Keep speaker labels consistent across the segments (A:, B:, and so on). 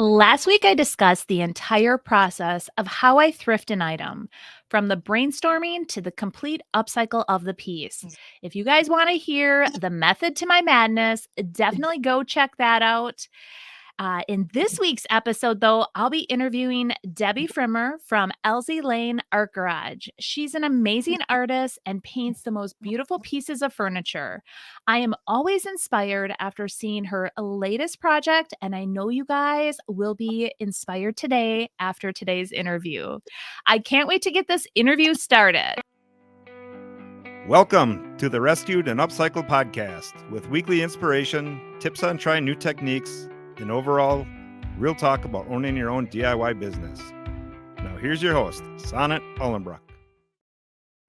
A: Last week, I discussed the entire process of how I thrift an item, from the brainstorming to the complete upcycle of the piece. If you guys want to hear the method to my madness, definitely go check that out. In this week's episode, though, I'll be interviewing Debi Frimmer from Elsie Lane Art Garage. She's an amazing artist and paints the most beautiful pieces of furniture. I am always inspired after seeing her latest project, and I know you guys will be inspired today after today's interview. I can't wait to get this interview started.
B: Welcome to the Rescued and Upcycled podcast with weekly inspiration, tips on trying new techniques, and overall, real talk about owning your own DIY business. Now here's your host, Sonnet Ullenbrook.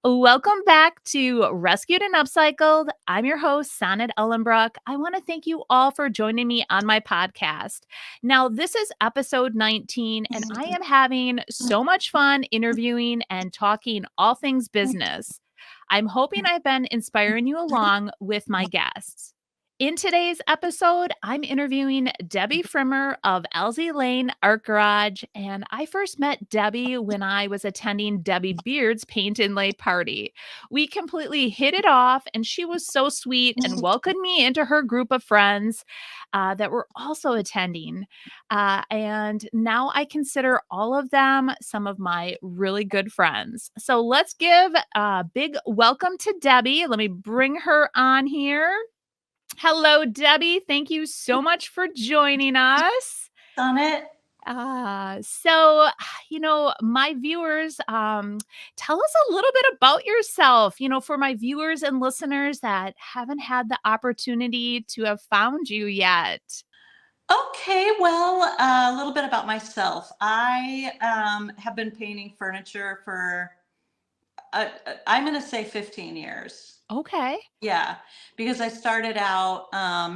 A: Welcome back to Rescued and Upcycled. I'm your host, Sonnet Ullenbrook. I want to thank you all for joining me on my podcast. Now, this is episode 19, and I am having so much fun interviewing and talking all things business. I'm hoping I've been inspiring you along with my guests. In today's episode, I'm interviewing Debi Frimmer of Elsie Lane Art Garage, and I first met Debi when I was attending Debi Beard's paint and lay party. We completely hit it off, and she was so sweet and welcomed me into her group of friends that were also attending. And now I consider all of them some of my really good friends. So let's give a big welcome to Debi. Let me bring her on here. Hello, Debi. Thank you so much for joining us.
C: Sonnet.
A: My viewers, tell us a little bit about yourself, for my viewers and listeners that haven't had the opportunity to have found you yet.
C: Okay, well, a little bit about myself. I have been painting furniture for, I'm going to say 15 years.
A: Okay.
C: Yeah, because I started out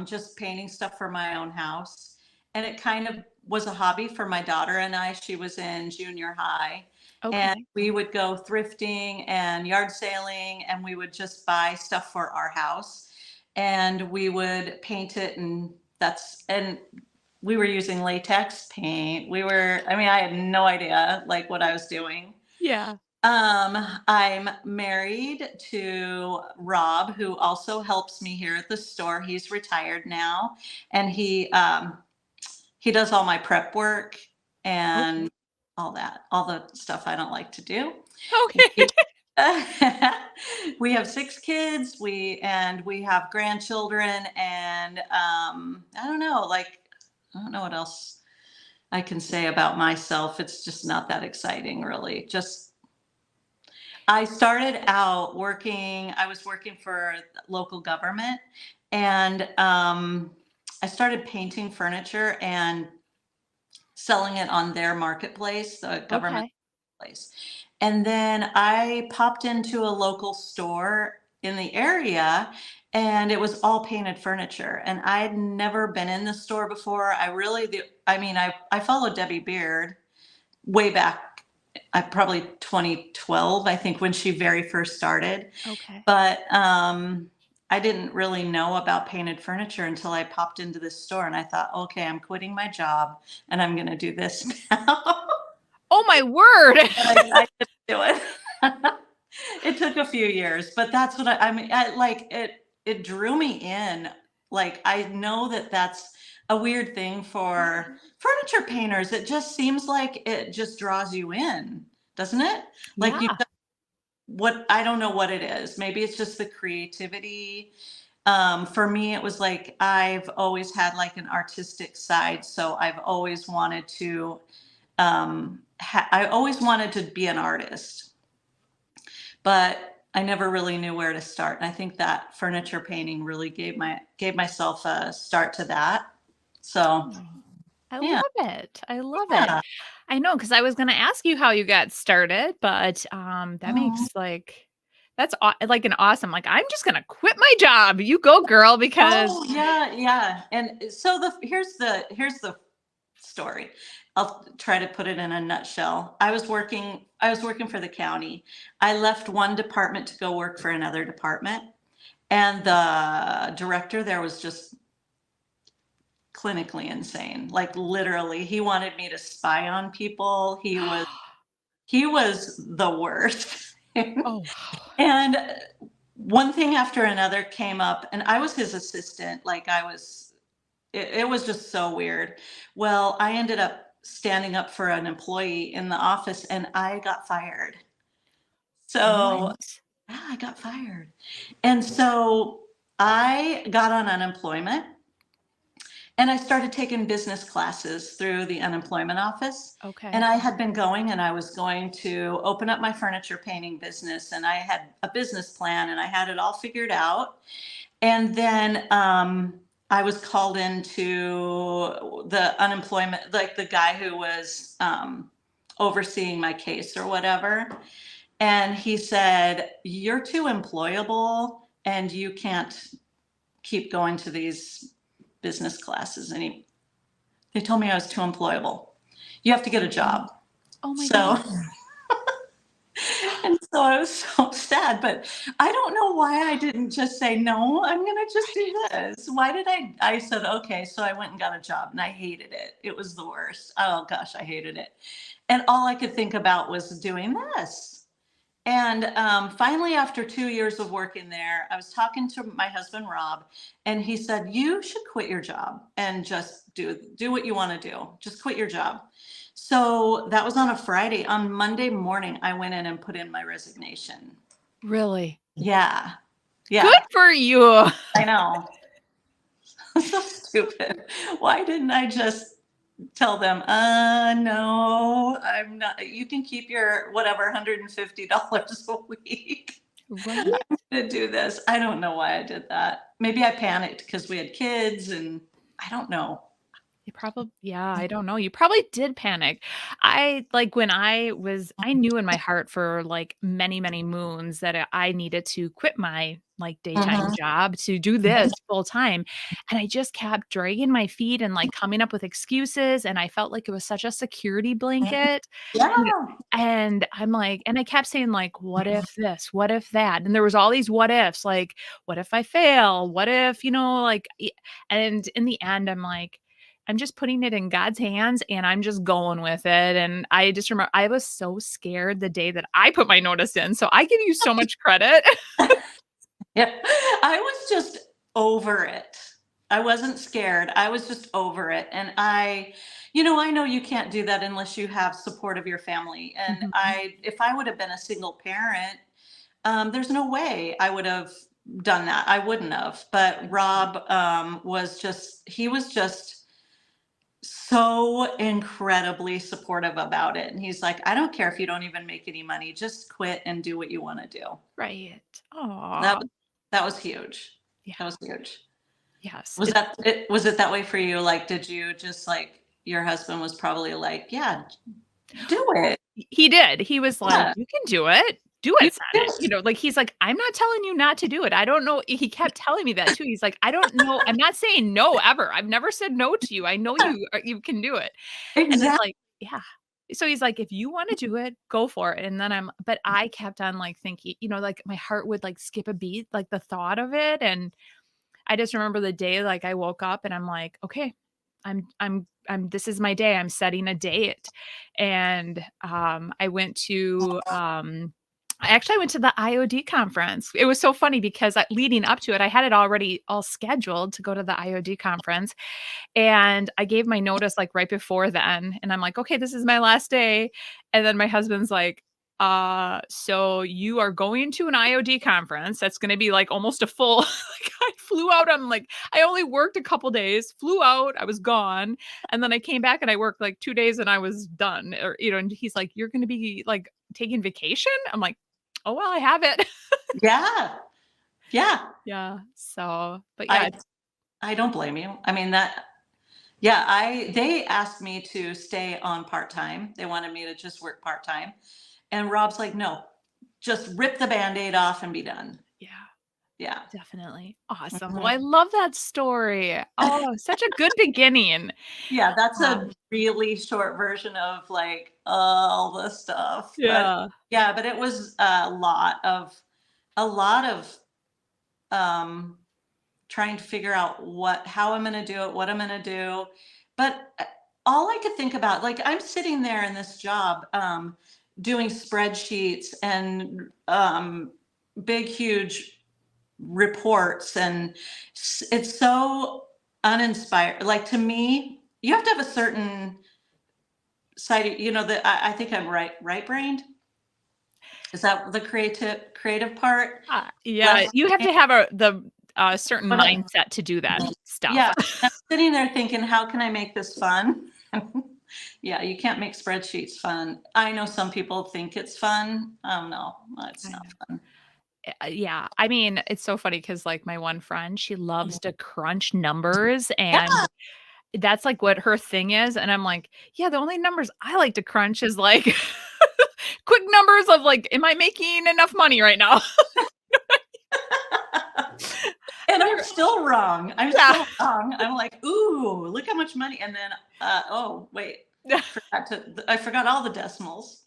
C: just painting stuff for my own house. And it kind of was a hobby for my daughter and I. She was in junior high.
A: Okay.
C: And we would go thrifting and yard sailing, and we would just buy stuff for our house. And we would paint it, and we were using latex paint. I had no idea like what I was doing.
A: Yeah.
C: I'm married to Rob, who also helps me here at the store. He's retired now, and he does all my prep work and all the stuff I don't like to do.
A: Okay.
C: We have 6 kids. We have grandchildren, and I don't know what else I can say about myself. It's just not that exciting, really. I started out I was working for local government, and I started painting furniture and selling it on their marketplace, the government place. And then I popped into a local store in the area, and it was all painted furniture. And I had never been in the store before. I followed Debi Beard way back. Probably 2012, I think, when she very first started.
A: Okay.
C: But I didn't really know about painted furniture until I popped into this store, and I thought, okay, I'm quitting my job and I'm going to do this now.
A: Oh my word.
C: I didn't do it. It took a few years, but that's what it drew me in. Like, I know that that's a weird thing for furniture painters. It just seems like it just draws you in, doesn't it? Like, I don't know what it is. Maybe it's just the creativity. For me, it was like, I've always had like an artistic side. So I've always wanted to, be an artist, but I never really knew where to start. And I think that furniture painting really gave myself a start to that. So
A: I love it. I love it. I know, because I was going to ask you how you got started, but that makes that's like an awesome, like, I'm just going to quit my job. You go, girl, because.
C: Oh, yeah. And so here's the story. I'll try to put it in a nutshell. I was working for the county. I left one department to go work for another department. And the director there was just clinically insane. Like literally, he wanted me to spy on people. He was the worst.
A: Oh, wow.
C: And one thing after another came up, and I was his assistant. Like it was just so weird. Well, I ended up standing up for an employee in the office and I got fired. So,
A: What?
C: yeah, I got fired. And so I got on unemployment and I started taking business classes through the unemployment office. And
A: Okay.
C: I had been going and I was going to open up my furniture painting business and I had a business plan and I had it all figured out. And then I was called into the unemployment, like the guy who was overseeing my case or whatever. And he said, "You're too employable and you can't keep going to these business classes." And they told me I was too employable. You have to get a job.
A: Oh my
C: So,
A: God.
C: and so I was so sad, but I don't know why I didn't just say, no, I'm going to just do this. Why did I said, okay. So I went and got a job and I hated it. It was the worst. Oh gosh, I hated it. And all I could think about was doing this. And finally, after 2 years of working there, I was talking to my husband, Rob, and he said, you should quit your job and just do what you want to do. Just quit your job. So that was on a Friday. On Monday morning, I went in and put in my resignation.
A: Really?
C: Yeah.
A: Good
C: Yeah.
A: for you.
C: I know. So stupid. Why didn't I just tell them, no, I'm not, you can keep your whatever, $150 a week.
A: Right.
C: To do this. I don't know why I did that. Maybe I panicked because we had kids and I don't know.
A: You probably, yeah, I don't know. You probably did panic. When I knew in my heart for like many, many moons that I needed to quit my like daytime
C: Mhm.
A: job to do this full time. And I just kept dragging my feet and like coming up with excuses. And I felt like it was such a security blanket. You know,
C: Yeah.
A: and I'm like, and I kept saying, like, what if this? What if that? And there was all these what ifs, like, what if I fail? What if, and in the end, I'm like, I'm just putting it in God's hands and I'm just going with it. And I just remember I was so scared the day that I put my notice in. So I give you so much credit.
C: Yeah. I was just over it. I wasn't scared. I was just over it. And I know you can't do that unless you have support of your family. And
A: Mhm.
C: if I would have been a single parent, there's no way I would have done that. I wouldn't have. But Rob he was just so incredibly supportive about it. And he's like, I don't care if you don't even make any money, just quit and do what you want to do.
A: Right.
C: That
A: Oh,
C: that was huge.
A: yeah.
C: That was huge.
A: Yes.
C: Was it that way for you? Like, did you just like your husband was probably like, yeah, do it.
A: He did. He was like,
C: Yeah.
A: "You can do it. Do
C: You
A: it, Sonnet."
C: just
A: Like, he's like, "I'm not telling you not to do it. I don't know." He kept telling me that too. He's like, "I don't know. I'm not saying no ever. I've never said no to you. I know
C: yeah,
A: you can do it." And it's
C: exactly.
A: like, yeah. So he's like, "If you wanna do it, go for it." And then but I kept on, like, thinking, like, my heart would, like, skip a beat, like, the thought of it, and I just remember the day, like, I woke up and I'm like, "Okay, this is my day. I'm setting a date." And, I went to the IOD conference. It was so funny because, leading up to it, I had it already all scheduled to go to the IOD conference, and I gave my notice, like, right before then, and I'm like, "Okay, this is my last day." And then my husband's like, so you are going to an IOD conference that's gonna be, like, almost a full" like, I flew out on, like, I only worked a couple days, flew out, I was gone, and then I came back and I worked, like, 2 days and I was done, and he's like, "You're gonna be, like, taking vacation?" I'm like, "Oh, well, I have it."
C: Yeah. Yeah.
A: Yeah, so but yeah,
C: I I don't blame you. I mean that yeah, they asked me to stay on part-time. They wanted me to just work part-time. And Rob's like, "No, just rip the Band-Aid off and be done."
A: yeah.
C: Yeah.
A: Definitely. Awesome. Well,
C: Mhm.
A: I love that story. Oh, such a good beginning.
C: Yeah, that's a
A: Um,
C: really short version of like all the stuff. But
A: yeah.
C: yeah, but it was a lot of um trying to figure out how I'm going to do it, what I'm going to do. But all I could think about, like, I'm sitting there in this job, doing spreadsheets and big, huge reports, and it's so uninspired. Like, to me, you have to have a certain side, that I think I'm right brained. Is that the creative part?
A: Yeah,
C: Left
A: you have
C: brain,
A: to have a certain
C: but
A: mindset to do that stuff.
C: yeah, I'm sitting there thinking, how can I make this fun? Yeah, you can't make spreadsheets fun. I know some people think it's fun. Oh no, it's
A: I
C: not
A: know.
C: fun.
A: Yeah, I mean, it's so funny because, like, my one friend, she loves to crunch numbers,
C: Yeah,
A: and that's, like, what her thing is, and I'm like, "Yeah, the only numbers I like to crunch is, like, quick numbers of, like, am I making enough money right now?"
C: and I'm
A: You're
C: still wrong. I'm
A: yeah.
C: still wrong. I'm like, ooh, look how much money, and then oh wait, I forgot all the decimals.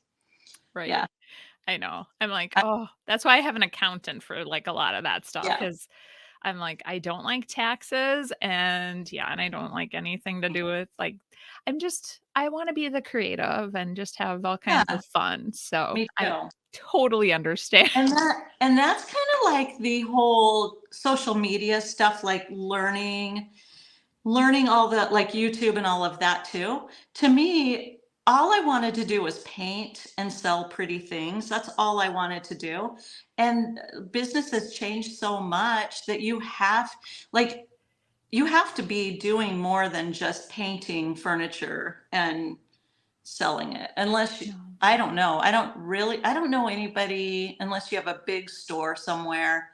A: Right.
C: Yeah,
A: I know. I'm like,
C: I-
A: "Oh," that's why I have an accountant for, like, a lot of that stuff
C: yeah,
A: because 'cause I'm like, I don't like taxes and yeah, and I don't like anything to do with, like I wanna be the creative and just have all kinds
C: yeah.
A: of fun, so
C: Me
A: I
C: too.
A: totally understand.
C: And that's kind of like the whole social media stuff, like learning all that, like YouTube and all of that too. To me, all I wanted to do was paint and sell pretty things. That's all I wanted to do. And business has changed so much that like, you have to be doing more than just painting furniture and selling it.
A: No.
C: I don't know. I don't know anybody, unless you have a big store somewhere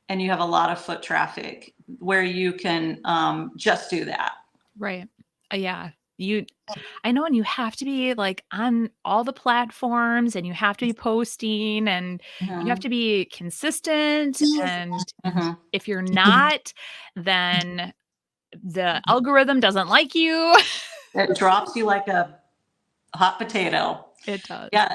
C: and you have a lot of foot traffic, where you can just do that.
A: Right. Yeah. You I know, and you have to be, like, on all the platforms, and you have to be posting, and you have
C: Mhm.
A: to be consistent, and
C: Mhm.
A: if you're not, then the algorithm doesn't like you.
C: It drops you like a hot potato.
A: It does.
C: Yeah,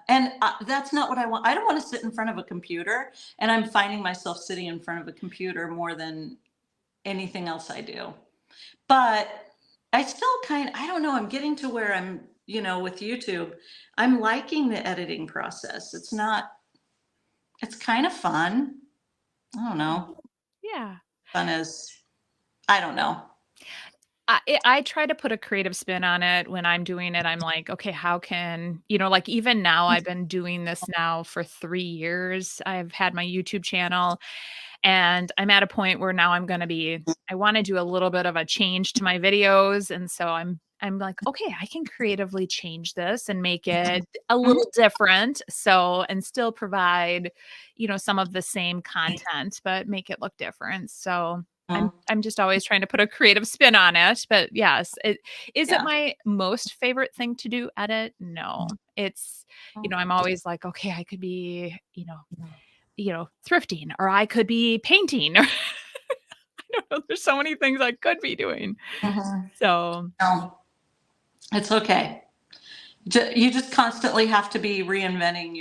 C: and that's not what I want. I don't want to sit in front of a computer, and I'm finding myself sitting in front of a computer more than anything else I do. But I still I don't know, I'm getting to where with YouTube, I'm liking the editing process. It's kind of fun. I don't know.
A: Yeah.
C: Fun is, I don't know.
A: I try to put a creative spin on it when I'm doing it. I'm like, "Okay, how can" like, even now, I've been doing this now for 3 years. I've had my YouTube channel, and I'm at a point where now I wanna do a little bit of a change to my videos, and so I'm like, "Okay, I can creatively change this and make it a
C: Mhm.
A: little different, so and still provide, some of the same content, but make it look different." So,
C: Mhm.
A: I'm just always trying to put a creative spin on it, but yes, it
C: Yeah.
A: my most favorite thing to do, edit? No. It's I'm always like, "Okay, I could be, thrifting, or I could be painting, or I don't know, there's so many things I could be doing.
C: Mhm.
A: So,
C: No, it's okay. You just constantly have to be reinventing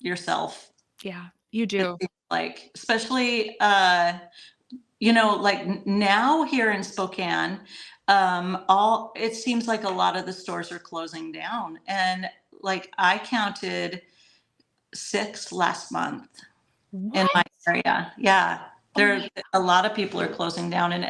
C: yourself.
A: yeah, you
C: It
A: do.
C: seems like, especially like now here in Spokane, all it seems like a lot of the stores are closing down, and like I counted 6 last month in
A: What?
C: my area. Yeah,
A: Oh
C: there
A: my
C: a lot of people are closing down, and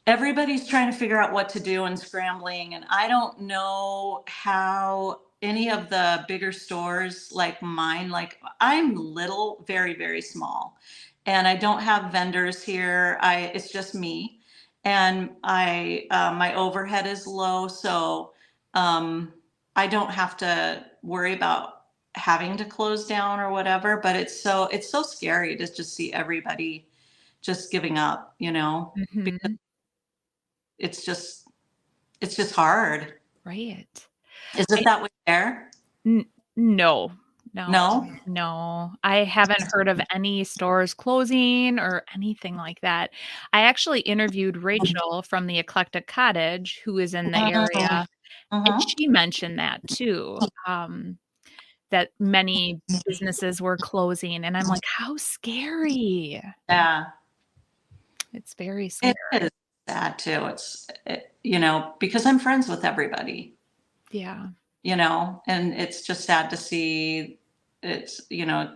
C: everybody's trying to figure out what to do and scrambling. And I don't know how any of the bigger stores like mine, like I'm little, very, very small, and I don't have vendors here. It's just me, and my overhead is low, so um, I don't have to worry about having to close down or whatever. But it's so scary to just see everybody just giving up, because
A: Mhm.
C: it's just it's just hard.
A: Right.
C: Is it
A: I
C: that way there?
A: n no, no,
C: No?
A: no. I haven't heard of any stores closing or anything like that. I actually interviewed Rachel from the Eclectic Cottage, who is in the
C: Mhm,
A: area, and
C: mhm,
A: she mentioned that too. that many businesses were closing. And I'm like, how scary.
C: Yeah.
A: It's very
C: It
A: scary.
C: is sad too. You know, because I'm friends with everybody,
A: Yeah.
C: you know, and it's just sad to see it's, you know,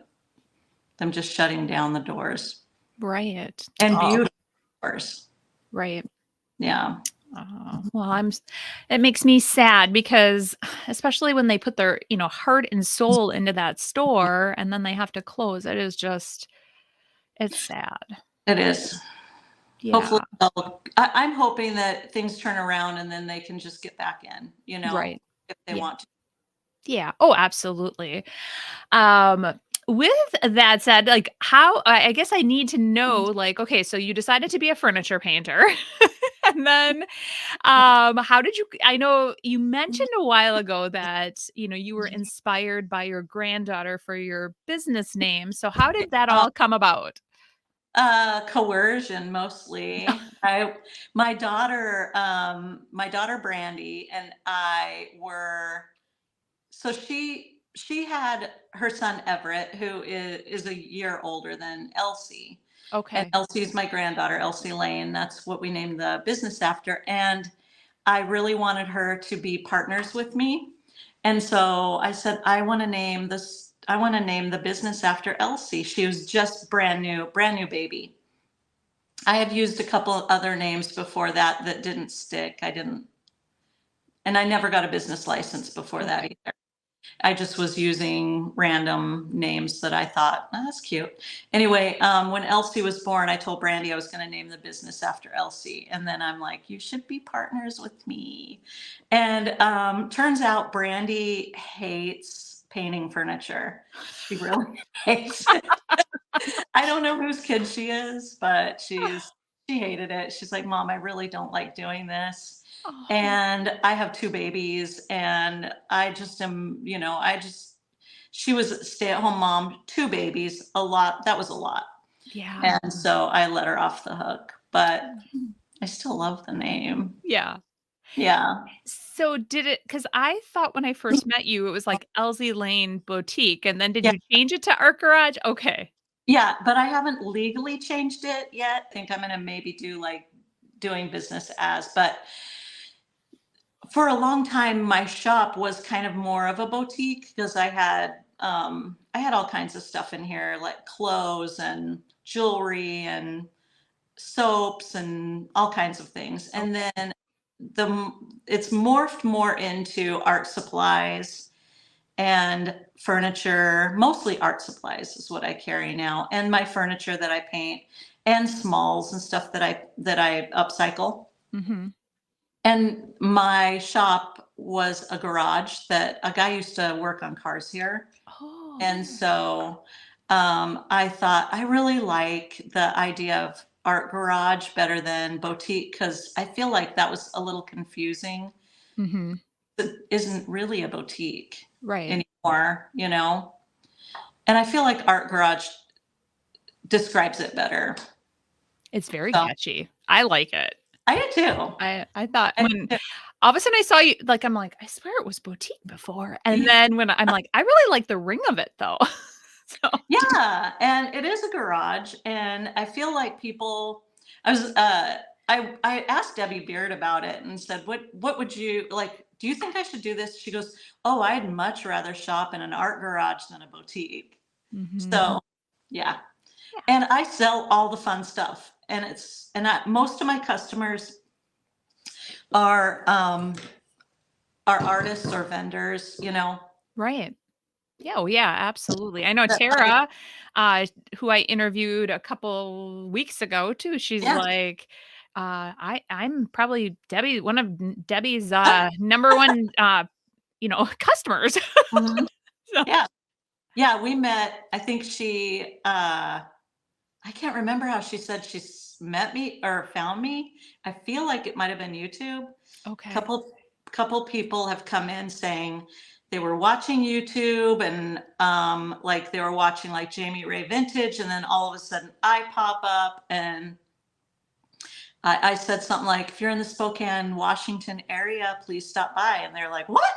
C: them just shutting down the doors
A: Right.
C: and
A: Oh,
C: beautiful doors.
A: right.
C: Yeah.
A: Oh, well, it makes me sad because especially when they put their, heart and soul into that store and then they have to close. It's sad.
C: It is.
A: Yeah.
C: Hopefully, I'm hoping that things turn around and then they can just get back in, you know,
A: Right.
C: if they
A: Yeah.
C: want to.
A: Yeah. Oh, absolutely. Um, with that said, like I guess I need to know, like, okay, so you decided to be a furniture painter. And then how did you I know you mentioned a while ago that, you were inspired by your granddaughter for your business name. So how did that
C: Um,
A: all come about?
C: Coercion mostly. My daughter Brandy and I were so she had her son Everett, who is a year older than Elsie. And
A: Okay.
C: Elsie's my granddaughter, Elsie Lane. That's what we named the business after. And I really wanted her to be partners with me. And so I said, I want to name the business after Elsie. She was just brand new baby. I had used a couple of other names before that didn't stick. And I never got a business license before that
A: Okay.
C: either. I just was using random names that I thought, oh, that's cute. Anyway, when Elsie was born, I told Brandy I was going to name the business after Elsie. And then I'm like, you should be partners with me. And turns out Brandy hates painting furniture. She really hates it. I don't know whose kid she is, but she hated it. She's like, Mom, I really don't like doing this.
A: Oh,
C: And I have two babies, and I just am, she was a stay-at-home mom, two babies, a lot. That was a lot.
A: yeah.
C: And so I let her off the hook, but I still love the name.
A: Yeah.
C: Yeah.
A: So did it because I thought when I first met you, it was like Elsie Lane Boutique, and then did
C: Yeah.
A: you change it to Art Garage? Okay.
C: Yeah. But I haven't legally changed it yet. I think I'm going to maybe do like doing business as, but for a long time, my shop was kind of more of a boutique because I had all kinds of stuff in here like clothes and jewelry and soaps and all kinds of things. And
A: Okay.
C: then the it's morphed more into art supplies and furniture, mostly art supplies is what I carry now, and my furniture that I paint and smalls and stuff that I upcycle.
A: Mhm.
C: And my shop was a garage that a guy used to work on cars here.
A: Oh,
C: And so I thought I really like the idea of art garage better than boutique because I feel like that was a little confusing.
A: mhm.
C: It isn't really a boutique
A: Right.
C: anymore, you know? And I feel like art garage describes it better.
A: It's very
C: So
A: catchy. I like it.
C: I do too.
A: I thought
C: I
A: when
C: do.
A: all of a sudden I saw you, like, I'm like, "I swear it was boutique before." And
C: Yeah.
A: then when I'm like, "I really like the ring of it though." So
C: Yeah, and it is a garage, and I feel like people. I was I asked Debbie Beard about it and said, "What would you like? Do you think I should do this?" She goes, "Oh, I'd much rather shop in an art garage than a boutique."
A: mhm.
C: So, yeah,
A: Yeah.
C: and I sell all the fun stuff, and most of my customers are um are artists or vendors, you know.
A: Right. Yeah, oh, yeah, absolutely. I know
C: That like,
A: Tara, who I interviewed a couple weeks ago too, she's
C: yeah,
A: like, I'm probably one of Debbie's, number 1, customers.
C: mhm,
A: So
C: yeah. Yeah, we met. I think I can't remember how she said met me or found me. I feel like it might have been YouTube.
A: okay.
C: Couple couple people have come in saying they were watching YouTube and like they were watching like Jamie Ray Vintage, and then all of a sudden I pop up and I said something like, if you're in the Spokane, Washington area, please stop by. And they're like, what?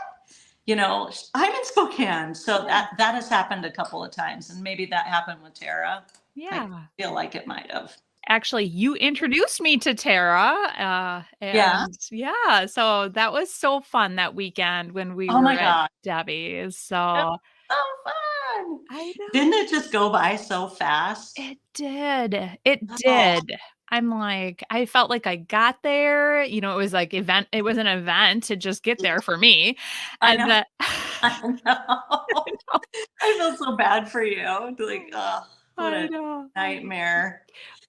C: I'm in Spokane. So
A: Yeah.
C: that has happened a couple of times. And maybe that happened with Tara. I
A: Yeah.
C: feel like it might have.
A: Actually, you introduced me to Tara,
C: Yeah.
A: and yeah, so that was so fun that weekend when we
C: Oh
A: were
C: my
A: at
C: God.
A: Debi's,
C: It
A: so
C: was so fun.
A: I
C: Didn't
A: know.
C: it just go by so fast?
A: It did, it
C: Oh,
A: did. I'm like I felt like I got there, it was an event to just get there for me,
C: I
A: and
C: know.
A: then
C: I know. I feel so bad for you. Like, oh, what
A: I
C: a
A: know.
C: nightmare.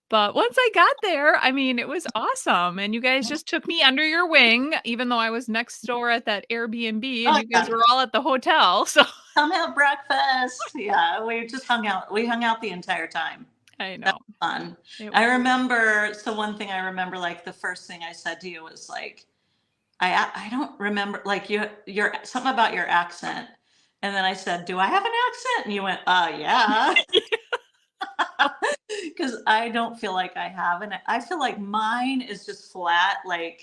A: But once I got there, I mean, it was awesome, and you guys just took me under your wing, even though I was next door at that Airbnb, and
C: Oh
A: you guys
C: yeah.
A: were all at the hotel, so
C: Come have breakfast. Yeah, we just hung out. We hung out the entire time.
A: I
C: That
A: know.
C: was fun.
A: It
C: I remember, so one thing I remember, like the first thing I said to you was like, I don't remember, like you're something about your accent. And then I said, "Do I have an accent?" And you went, yeah. Because I don't feel like I have. And I feel like mine is just flat, like,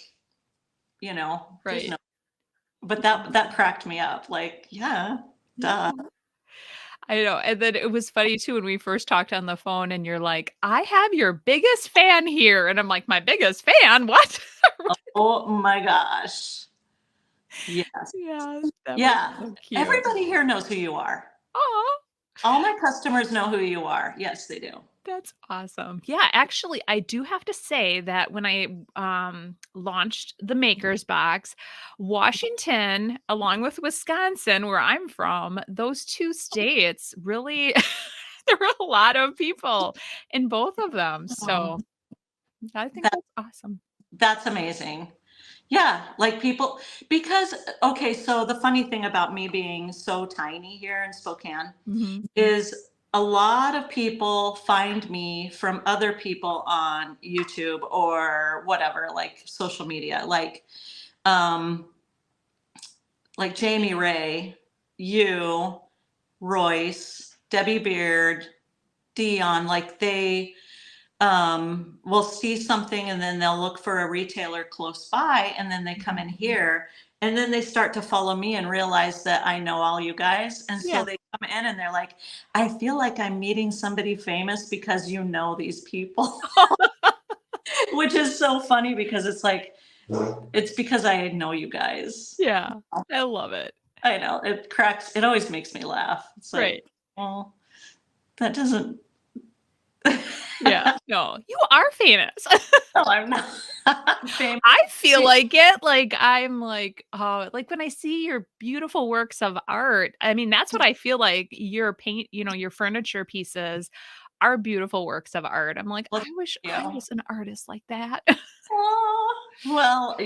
C: there's
A: Right.
C: no, but that cracked me up. Like, yeah, duh.
A: Yeah. I know, and then it was funny too when we first talked on the phone and you're like, "I have your biggest fan here," and I'm like, "My biggest fan? What?"
C: Oh my gosh. Yes.
A: Yeah, that was
C: Yeah.
A: so cute.
C: Everybody here knows who you are.
A: Aw.
C: All my customers know who you are. Yes, they do.
A: That's awesome. Yeah, actually, I do have to say that when I launched the Makers Box, Washington, along with Wisconsin, where I'm from, those two states really, there were a lot of people in both of them.
C: Oh,
A: So I think
C: that
A: that's awesome.
C: that's amazing. Yeah, like people, because okay, so the funny thing about me being so tiny here in Spokane
A: Mhm.
C: is a lot of people find me from other people on YouTube or whatever, like social media, um like Jamie Ray, you, Royce, Debbie Beard, Dion, like they will see something and then they'll look for a retailer close by and then they come in here and then they start to follow me and realize that I know all you guys. And so
A: Yeah.
C: they come in and they're like, I feel like I'm meeting somebody famous because you know these people, which is so funny because it's like, it's because I know you guys.
A: Yeah. I love it.
C: I know it always makes me laugh. It's like,
A: Right.
C: well, that doesn't,
A: Yeah. No, you are famous.
C: no, I'm not famous.
A: I feel like it, like, I'm like, when I see your beautiful works of art, I mean, that's what I feel like your your furniture pieces are beautiful works of art. I'm like,
C: Look
A: "I wish
C: at
A: I
C: you.
A: was an artist like that."
C: Aw, well,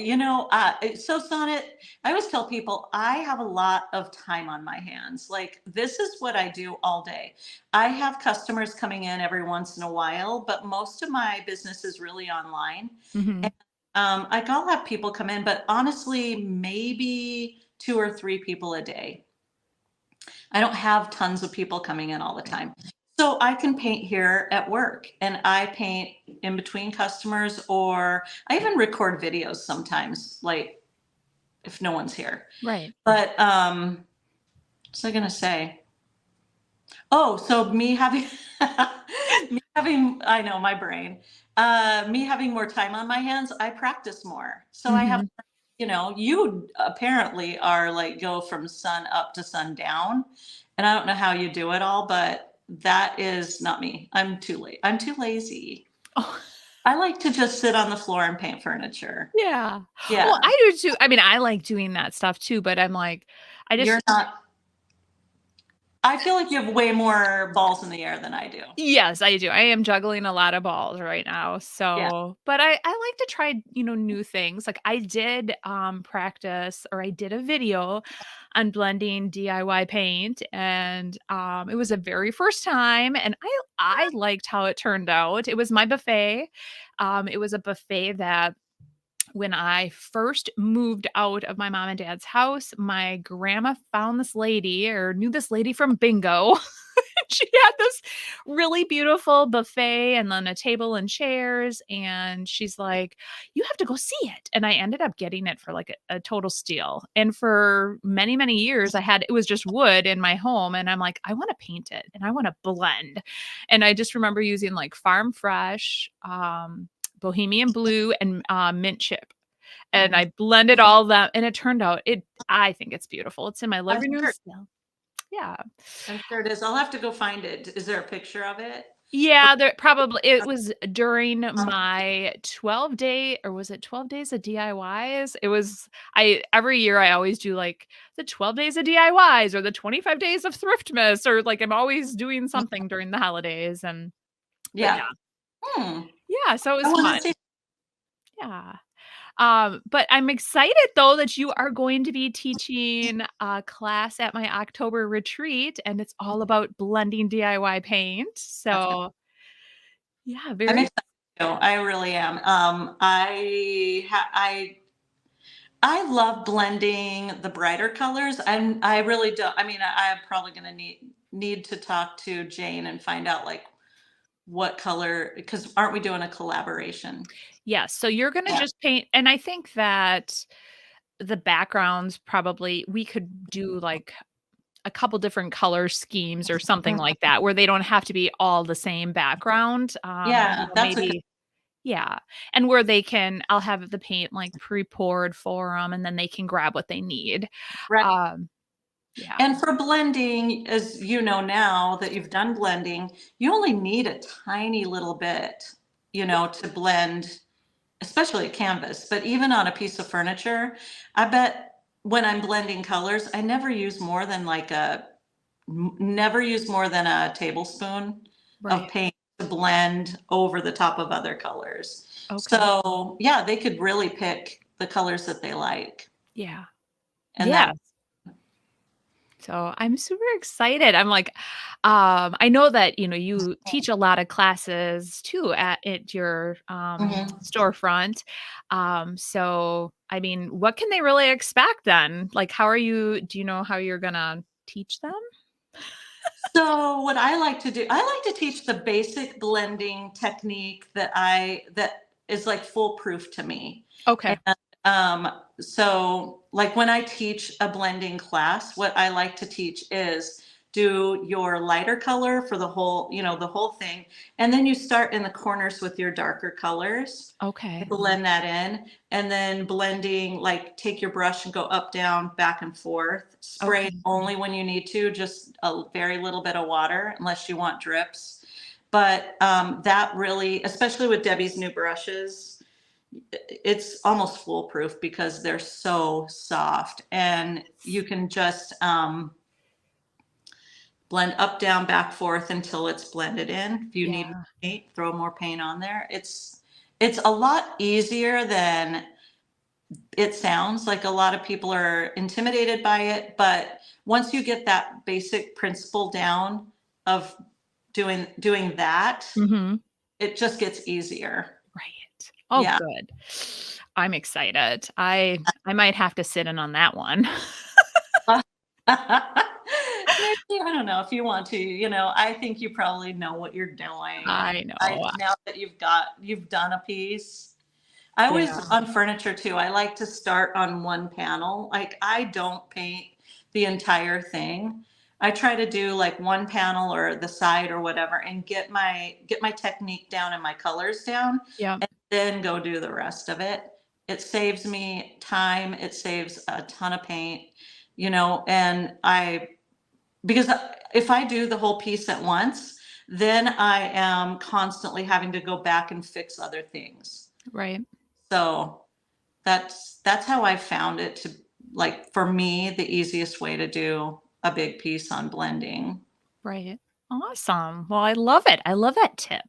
C: so Sonnet, I always tell people I have a lot of time on my hands. Like, this is what I do all day. I have customers coming in every once in a while, but most of my business is really online.
A: Mhm.
C: Like, I'll have people come in, but honestly, maybe two or three people a day. I don't have tons of people coming in all the time. So I can paint here at work and I paint in between customers, or I even record videos sometimes, like if no one's here.
A: Right.
C: But what's I gonna say? Oh, so me having I know my brain. Me having more time on my hands, I practice more. So I have,
A: Mhm.
C: you apparently are like go from sun up to sun down. And I don't know how you do it all, but that is not me. I'm too late. I'm too lazy.
A: Oh,
C: I like to just sit on the floor and paint furniture.
A: yeah. Well,
C: Yeah.
A: I do too. I mean, I like doing that stuff too, but I'm like, I
C: You're
A: just
C: not, I feel like you have way more balls in the air than I do.
A: Yes, I do. I am juggling a lot of balls right now.
C: Yeah.
A: So, but I like to try, new things. Like I did practice or I did a video on blending DIY paint and it was a very first time and I liked how it turned out. It was my buffet. It was a buffet that when I first moved out of my mom and dad's house, my grandma found this lady or knew this lady from bingo. She had this really beautiful buffet and then a table and chairs, and she's like, "You have to go see it." And I ended up getting it for like a total steal. And for many, many years, it was just wood in my home, and I'm like, I want to paint it and I want to blend. And I just remember using like Farm Fresh, Bohemian Blue, and mint chip. And
C: Mhm.
A: I blended all that, and it turned out I think it's beautiful. It's in my
C: I'm
A: living room
C: sure
A: still. Yeah.
C: I'm sure it is. I'll have to go find it. Is there a picture of it?
A: Yeah, there probably it was during my 12-day, or was it 12 days of DIYs? It was I every year I always do like the 12 days of DIYs or the 25 days of Thriftmas, or like I'm always doing something during the holidays. And but
C: Yeah.
A: yeah.
C: Hmm.
A: Yeah, so it
C: I
A: was
C: want
A: fun.
C: to see.
A: Yeah. But I'm excited though that you are going to be teaching a class at my October retreat, and it's all about blending DIY paint.
C: That's good.
A: So yeah,
C: I'm
A: very.
C: excited too. I really am. I love blending the brighter colors. I really don't. I mean, I'm probably going to need to talk to Jane and find out like what color, because aren't we doing a collaboration?
A: Yes, so you're gonna
C: Yeah.
A: just paint, and I think that the backgrounds, probably we could do, like, a couple different color schemes or something
C: Mhm.
A: like that, where they don't have to be all the same background,
C: Yeah, that's a good.
A: maybe. Yeah, and where I'll have the paint, like, pre-poured for them, and then they can grab what they need.
C: Right.
A: Um, yeah.
C: And for blending, as you know now that you've done blending, you only need a tiny little bit, to blend, especially a canvas, but even on a piece of furniture. I bet when I'm blending colors, I never use more than a tablespoon of
A: Right.
C: paint to blend over the top of other colors.
A: Okay.
C: So, yeah, they could really pick the colors that they like.
A: Yeah.
C: And
A: Yeah.
C: that,
A: So I'm super excited. I'm like, I know that, you teach a lot of classes too at your
C: Mhm.
A: storefront. So I mean, what can they really expect then? Like, do you know how you're gonna teach them?
C: So what I like to do, I like to teach the basic blending technique that is like foolproof to me.
A: Okay.
C: And so like when I teach a blending class, what I like to teach is do your lighter color for the whole thing. And then you start in the corners with your darker colors.
A: Okay.
C: Blend that in, and then blending, like take your brush and go up, down, back and forth. Spray
A: Okay.
C: only when you need to, just a very little bit of water, unless you want drips. But that really, especially with Debbie's new brushes, it's almost foolproof because they're so soft, and you can just blend up, down, back, forth until it's blended in. If you need more
A: Yeah.
C: paint, throw more paint on there. It's a lot easier than it sounds. Like a lot of people are intimidated by it, but once you get that basic principle down of doing that,
A: Hmm.
C: it just gets easier.
A: Right. Oh,
C: Yeah.
A: good. I'm excited. I might have to sit in on that one.
C: Maybe, I don't know if you want to, I think you probably know what you're doing. And
A: I know.
C: now that you've done a piece. I always,
A: Yeah.
C: on furniture too, I like to start on one panel. Like I don't paint the entire thing. I try to do like one panel or the side or whatever and get my technique down and my colors down,
A: Yeah.
C: and then go do the rest of it. It saves me time, it saves a ton of paint, and because if I do the whole piece at once, then I am constantly having to go back and fix other things.
A: Right.
C: So that's how I found it to, like, for me, the easiest way to do a big piece on blending.
A: Right. Awesome. Well, I love it. I love that tip.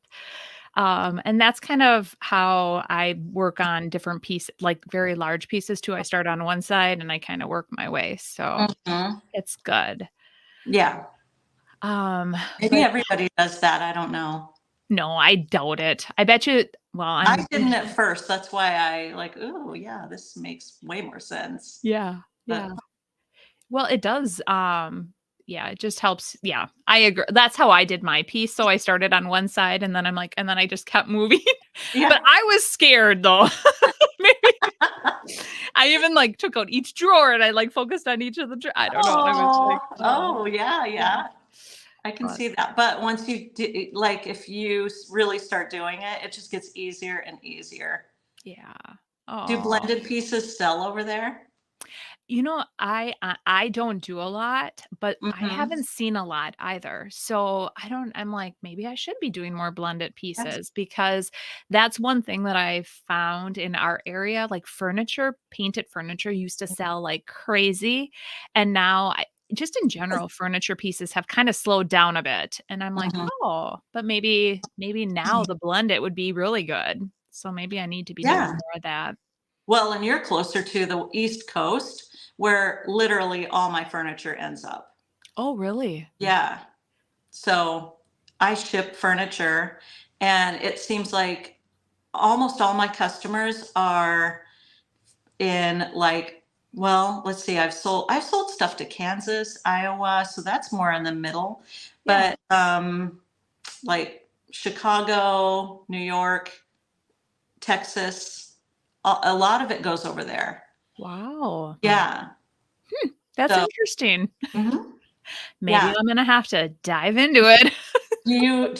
A: And that's kind of how I work on different pieces, like very large pieces too. I start on one side and I kind of work my way. So
C: Mhm.
A: it's good.
C: Yeah. Maybe
A: But
C: everybody does that. I don't know.
A: no, I doubt it. I bet you, well,
C: I didn't at first. That's why I like, oh yeah, this makes way more sense.
A: yeah,
C: But
A: yeah. Well, it does. yeah, it just helps. Yeah, I agree. That's how I did my piece. So I started on one side and then I'm like, and then I just kept moving. But
C: Yeah.
A: I was scared though. Maybe I even like took out each drawer and I like focused on each of the I don't know. I was
C: Oh,
A: like, oh,
C: oh, yeah,
A: yeah.
C: yeah. I can
A: But
C: see that. But once you do, like, if you really start doing it, it just gets easier and easier.
A: yeah.
C: Do
A: Oh.
C: blended pieces sell over there?
A: I don't do a lot, but I
C: Mhm.
A: haven't seen a lot either. So I'm like, maybe I should be doing more blended
C: That's
A: pieces because that's one thing that I found in our area. Like furniture, painted furniture used to sell like crazy. And now just in general, furniture pieces have kind of slowed down a bit. And I'm like,
C: mhm.
A: oh, but maybe now the blended would be really good. So maybe I need to be doing
C: Yeah.
A: more of that.
C: Well, and you're closer to the East Coast where literally all my furniture ends up.
A: Oh, really?
C: Yeah. So I ship furniture, and it seems like almost all my customers are in like, well, let's see, I've sold stuff to Kansas, Iowa, so that's more in the middle.
A: Yeah.
C: But like Chicago, New York, Texas, a lot of it goes over there.
A: Wow.
C: Yeah.
A: That's
C: So
A: interesting.
C: mhm.
A: Maybe
C: Yeah.
A: I'm gonna have to dive into it.
C: Do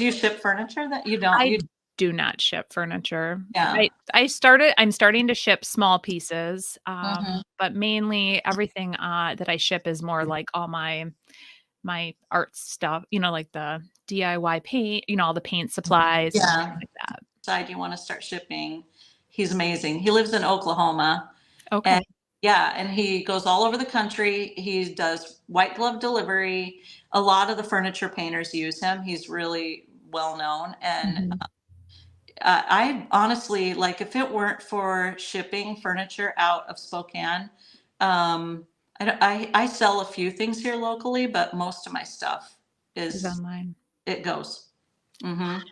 C: you ship furniture that you don't
A: I
C: you
A: do not ship furniture.
C: yeah.
A: I'm starting to ship small pieces,
C: Mhm.
A: but mainly everything, that I ship is more like all my art stuff, like the DIY paint, all the paint supplies and stuff
C: Yeah.
A: like that.
C: Side you wanna start shipping. He's amazing. He lives in Oklahoma,
A: Okay.
C: and yeah, and he goes all over the country. He does white glove delivery. A lot of the furniture painters use him. He's really well known, and
A: Mhm.
C: I honestly, like, if it weren't for shipping furniture out of Spokane, I don't I sell a few things here locally, but most of my stuff
A: Is
C: is
A: online.
C: it goes. Mhm.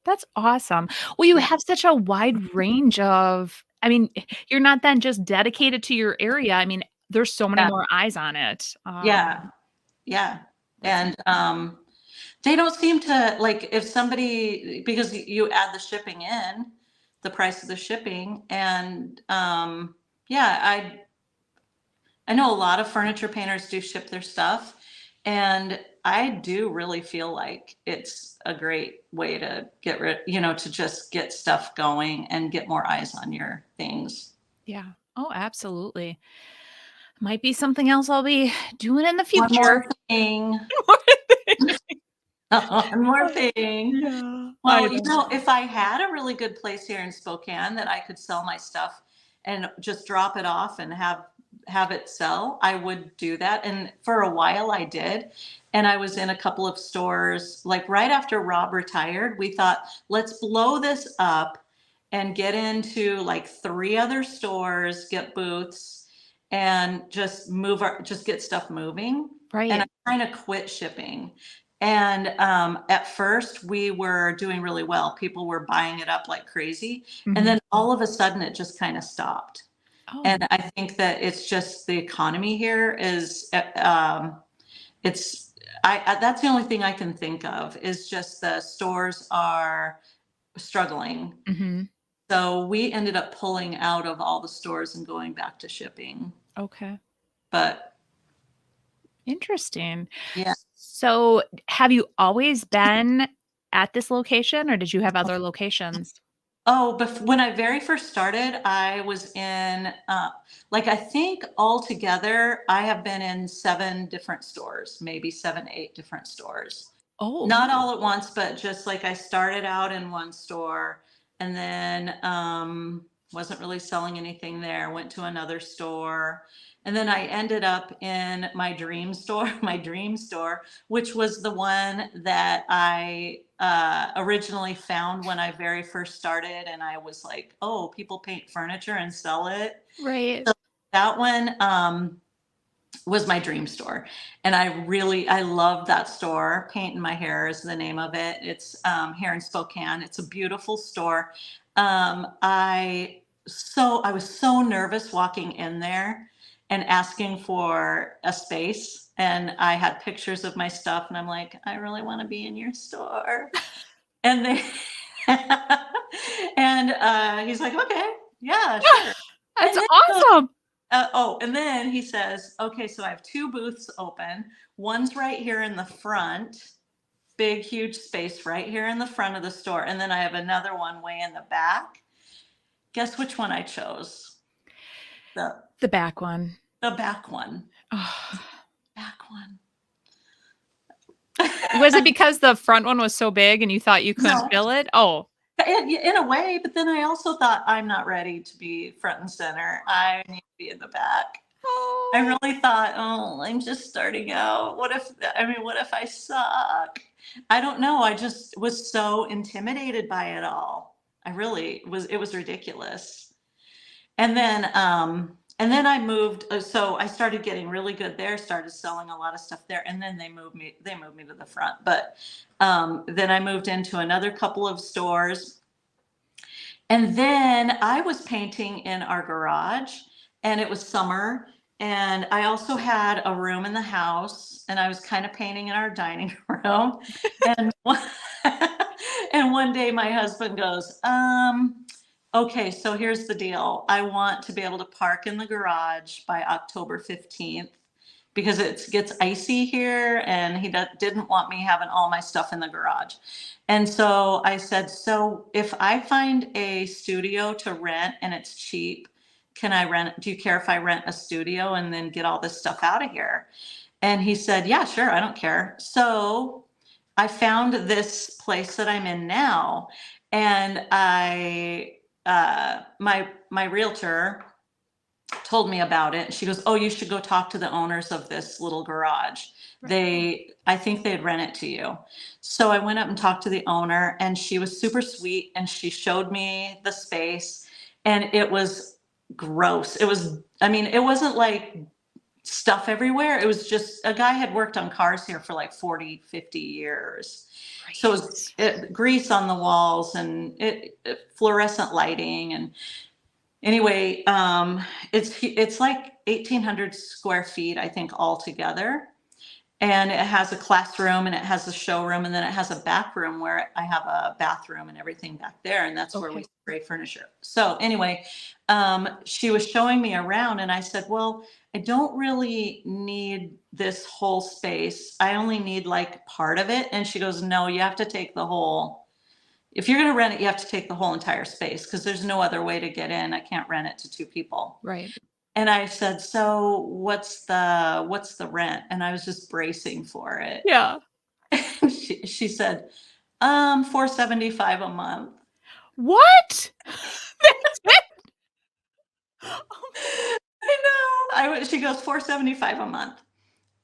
A: That's awesome. Well, you
C: Yeah.
A: have such a wide range of you're not then just dedicated to your area. There's so many
C: Yeah.
A: more eyes on it.
C: Yeah. Yeah.
A: That's
C: And, they don't seem to like, if somebody, because you add the shipping in, the price of the shipping, and, yeah, I know a lot of furniture painters do ship their stuff, and I do really feel like it's a great way to get to just get stuff going and get more eyes on your things.
A: yeah. Oh, absolutely. Might be something else I'll be doing in the
C: One
A: future.
C: more thing.
A: More thing.
C: One more thing.
A: Yeah, I
C: Well,
A: know.
C: if I had a really good place here in Spokane that I could sell my stuff and just drop it off and have it sell, I would do that. And for a while I did. And I was in a couple of stores like right after Rob retired, we thought, let's blow this up and get into like three other stores, get booths and just get stuff moving. And I
A: Right.
C: kind of quit shipping. And at first, we were doing really well. People were buying it up like crazy. And
A: Mhm.
C: then all of a sudden, it just kind of stopped.
A: Oh,
C: And I think that it's just the economy here is, it's, that's the only thing I can think of is just the stores are struggling.
A: mhm.
C: So we ended up pulling out of all the stores and going back to shipping.
A: Okay.
C: But
A: Interesting.
C: yeah.
A: So, have you always been at this location, or did you have other locations?
C: Oh, when I very first started, I was in, like, I think altogether, I have been in 7 different stores, maybe 7, 8 different stores.
A: Oh,
C: Not all at once, but just like I started out in one store and then wasn't really selling anything there, went to another store. And then I ended up in my dream store, my dream store, which was the one that I originally found when I very first started. And I was like, oh, people paint furniture and sell it.
A: right.
C: So that one was my dream store. And I love that store. Paint in My Hair is the name of it. It's here in Spokane. It's a beautiful store. I was so nervous walking in there. and asking for a space. And I had pictures of my stuff, and I'm like, I really want to be in your store. And they, and he's like, okay, yeah, sure.
A: That's
C: And then,
A: awesome.
C: and then he says, okay, so I have 2 booths open. One's right here in the front, big, huge space right here in the front of the store. And then I have another one way in the back. Guess which one I chose?
A: The back one.
C: The back one.
A: Oh.
C: Back one.
A: Was it because the front one was so big and you thought you couldn't fill it? Oh.
C: In a way, but then I also thought, I'm not ready to be front and center. I need to be in the back.
A: Oh.
C: I really thought, oh, I'm just starting out. What if I suck? I don't know. I just was so intimidated by it all. I really was. It was ridiculous. And then I moved. So I started getting really good there. Started selling a lot of stuff there, and then they moved me to the front. But then I moved into another couple of stores, and then I was painting in our garage, and it was summer. And I also had a room in the house, and I was kind of painting in our dining room. And and one day my husband goes, okay, so here's the deal. I want to be able to park in the garage by October 15th because it gets icy here, and he didn't want me having all my stuff in the garage. And so I said, so if I find a studio to rent and it's cheap, do you care if I rent a studio and then get all this stuff out of here? And he said, yeah, sure, I don't care. So I found this place that I'm in now, and my realtor told me about it. She goes, oh, you should go talk to the owners of this little garage. I think they'd rent it to you. So I went up and talked to the owner, and she was super sweet, and she showed me the space, and it was gross. It wasn't like stuff everywhere. It was just a guy had worked on cars here for like 40, 50 years. Right. So it was grease on the walls, and fluorescent lighting. And anyway, it's like 1,800 square feet, I think, altogether. And it has a classroom, and it has a showroom, and then it has a back room where I have a bathroom and everything back there. And that's where we spray furniture. So anyway, she was showing me around, and I said, well, I don't really need this whole space. I only need like part of it. And she goes, no, you have to take the whole, if you're going to rent it, you have to take the whole entire space, because there's no other way to get in. I can't rent it to 2 people. Right. And I said, so what's the rent? And I was just bracing for it. Yeah. She said, $475 a month.
A: What? That's it?
C: I know. She goes, $475 a month.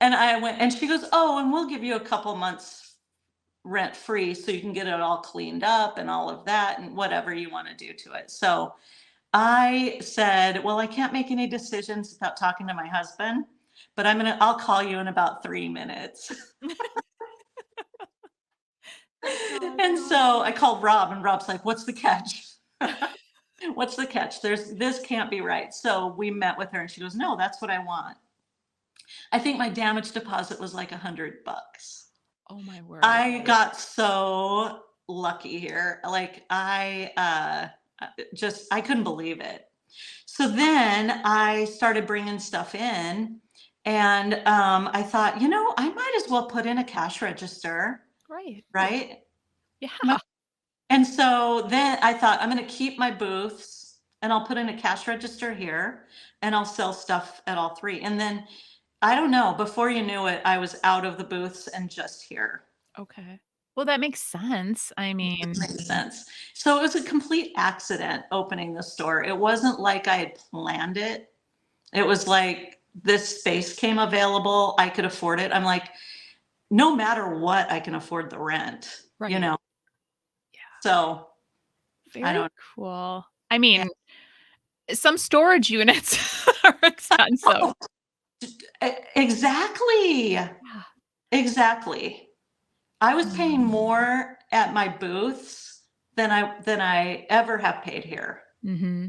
C: And I went, and she goes, oh, and we'll give you a couple months rent free so you can get it all cleaned up and all of that and whatever you want to do to it. So I said, well, I can't make any decisions without talking to my husband, but I'll call you in about 3 minutes. And so I called Rob, and Rob's like, what's the catch? What's the catch? This can't be right. So we met with her, and she goes, no, that's what I want. I think my damage deposit was like $100.
A: Oh my word.
C: I got so lucky here. Like I couldn't believe it. So then I started bringing stuff in, and I thought, I might as well put in a cash register. Right. Yeah. And so then I thought, I'm going to keep my booths, and I'll put in a cash register here, and I'll sell stuff at all 3. And then I don't know, before you knew it, I was out of the booths and just here.
A: Okay. Well, that makes sense. I mean,
C: it makes sense. So it was a complete accident opening the store. It wasn't like I had planned it. It was like this space came available. I could afford it. I'm like, no matter what, I can afford the rent, Yeah. So
A: very cool. I mean, some storage units are expensive.
C: Oh, exactly. Yeah. Exactly. I was paying more at my booths than I ever have paid here. Mm-hmm.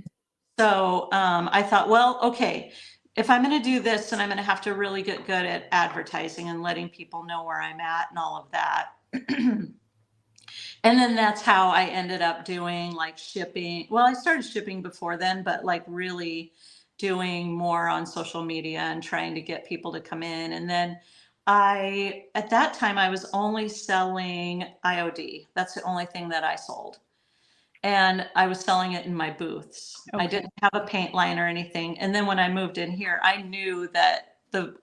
C: So I thought, well, okay, if I'm going to do this, then I'm going to have to really get good at advertising and letting people know where I'm at and all of that. And then that's how I ended up doing like shipping. Well, I started shipping before then, but like really doing more on social media and trying to get people to come in. And then at that time, I was only selling IOD. That's the only thing that I sold. And I was selling it in my booths. I
A: Okay.
C: didn't have a paint line or anything. And then when I moved in here, I knew that the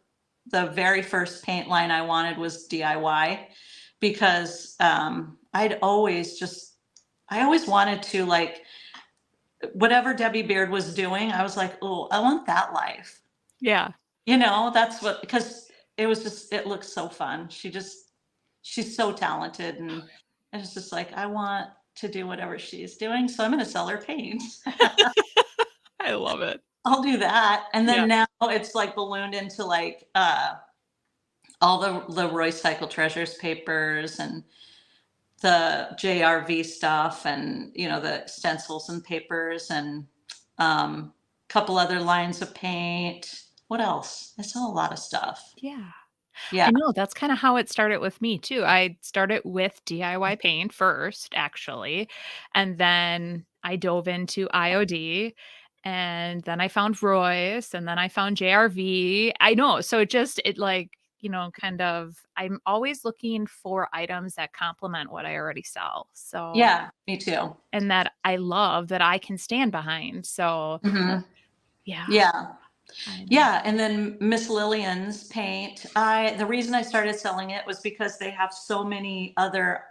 C: very first paint line I wanted was DIY because I always wanted to like whatever Debbie Beard was doing. I was like, oh, I want that life.
A: Yeah.
C: That's what, because it looks so fun. She's so talented. And it's just like, I want to do whatever she's doing. So I'm going to sell her paint.
A: I love it.
C: I'll do that. And then
A: Yeah.
C: now it's like ballooned into like all the Roy Cycle Treasures papers and the JRV stuff and, the stencils and papers and a couple other lines of paint. What else? I sell a lot of stuff.
A: Yeah.
C: Yeah.
A: I know, that's kinda how it started with me too. I started with DIY paint first, actually, and then I dove into IOD, and then I found Royce, and then I found JRV. I know, so it like, kind of I'm always looking for items that complement what I already sell, so
C: Yeah, me too.
A: and that I love that I can stand behind, so
C: Mhm.
A: yeah,
C: Yeah.
A: I know.
C: Yeah, and then Miss Lillian's paint. The reason I started selling it was because they have so many other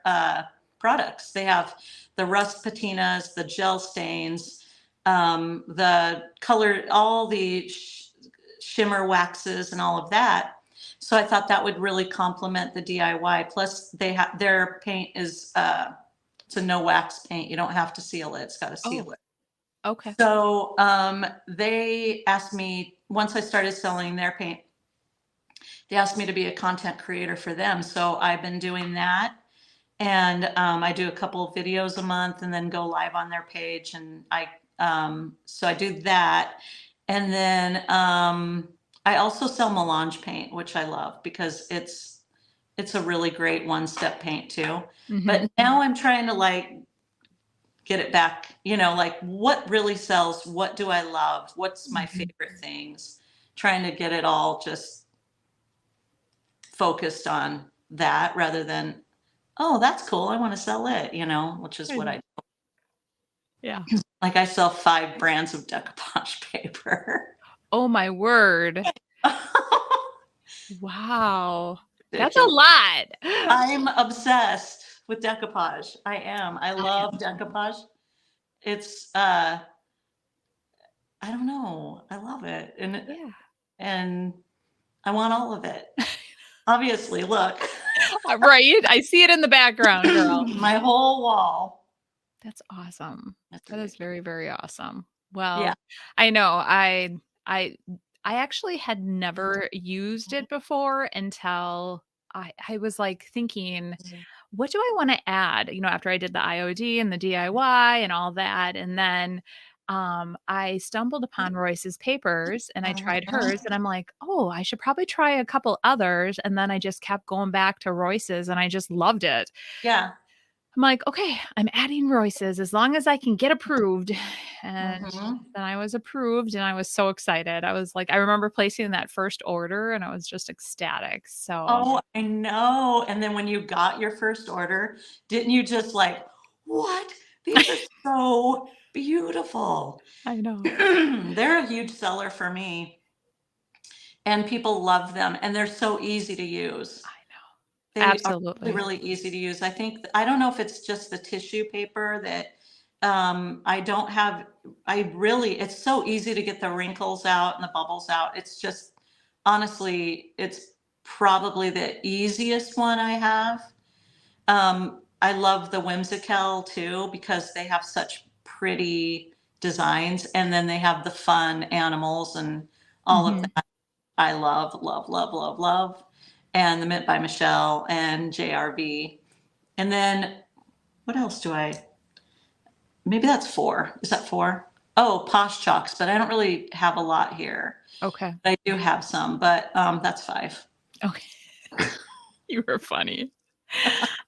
C: products. They have the rust patinas, the gel stains, the color, all the shimmer waxes, and all of that. So I thought that would really complement the DIY. Plus, their paint is it's a no wax paint. You don't have to seal it. It's got a
A: Oh,
C: sealer.
A: okay.
C: So they asked me, once I started selling their paint, they asked me to be a content creator for them. So I've been doing that. And I do a couple of videos a month and then go live on their page. And so I do that. And then I also sell melange paint, which I love because it's a really great one-step paint too.
A: Mhm.
C: But now I'm trying to like get it back, like what really sells, what do I love, what's my
A: Mhm.
C: favorite things, trying to get it all just focused on that rather than, oh, that's cool, I want to sell it, which is
A: I
C: what
A: know.
C: I
A: Yeah.
C: like. I sell 5 brands of decoupage paper.
A: Oh my word. Wow. That's a
C: Ridiculous.
A: lot.
C: I'm obsessed with decoupage. I
A: I
C: love
A: am too.
C: decoupage. It's I don't know, I love it.
A: Yeah.
C: And I want all of it. Obviously, look.
A: Right? I see it in the background, girl.
C: My whole wall.
A: That's awesome.
C: That's
A: That is
C: ridiculous.
A: very, very awesome.
C: Yeah.
A: Well, I know I I actually had never used it before until I was, like, thinking, "What do I wanna add?" After I did the IOD and the DIY and all that, and then, I stumbled upon Royce's papers, and I tried hers, and I'm like, "Oh, I should probably try a couple others," and then I just kept going back to Royce's, and I just loved it.
C: Yeah.
A: I'm like, "Okay, I'm adding Royce's as long as I can get approved." And
C: Mhm.
A: then I was approved, and I was so excited. I was like I remember placing that first order, and I was just ecstatic. So
C: Oh, I know. And then when you got your first order, didn't you just like, "What? These are so beautiful."
A: I know.
C: They're a huge seller for me, and people love them, and they're so easy to use.
A: I know.
C: They are really,
A: Absolutely.
C: really easy to use. I don't know if it's just the tissue paper that I don't have. It's so easy to get the wrinkles out and the bubbles out. It's just, honestly, it's probably the easiest one I have. I love the Whimsical too because they have such pretty designs and then they have the fun animals and all of
A: Mhm.
C: that. I love, love, love, love, love. And the Mint by Michelle and JRV. And then what else maybe that's 4. Is that 4? Oh, posh chalks, but I don't really have a lot here.
A: Okay.
C: I do have some, but that's 5.
A: Okay. You were funny.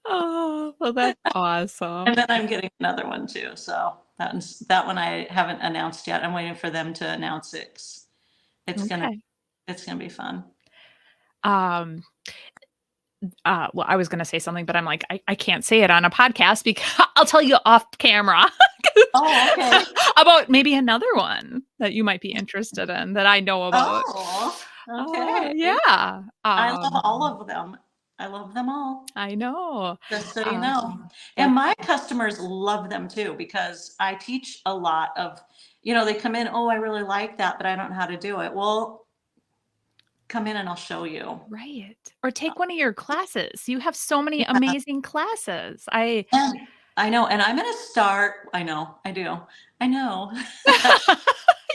A: Oh, well, that's
C: And
A: awesome.
C: then I'm getting another one too. So that one I haven't announced yet. I'm waiting for them to announce it. It's gonna
A: Okay.
C: it's gonna be fun.
A: Um, well, I was gonna say something, but I'm like, I can't say it on a podcast because I'll tell you off camera
C: Oh, okay.
A: about maybe another one that you might be interested in that I know about.
C: Oh, okay.
A: Yeah.
C: I love all of them. I love them all.
A: I know.
C: Just so you
A: Um,
C: know. And
A: that's
C: my customers love them too because I teach a lot of, they come in, oh, I really like that, but I don't know how to do it. Well, come in and I'll show you.
A: right. Or take one of your classes. You have so many amazing classes.
C: And I know. And I'm going to start. I know. I do. I know.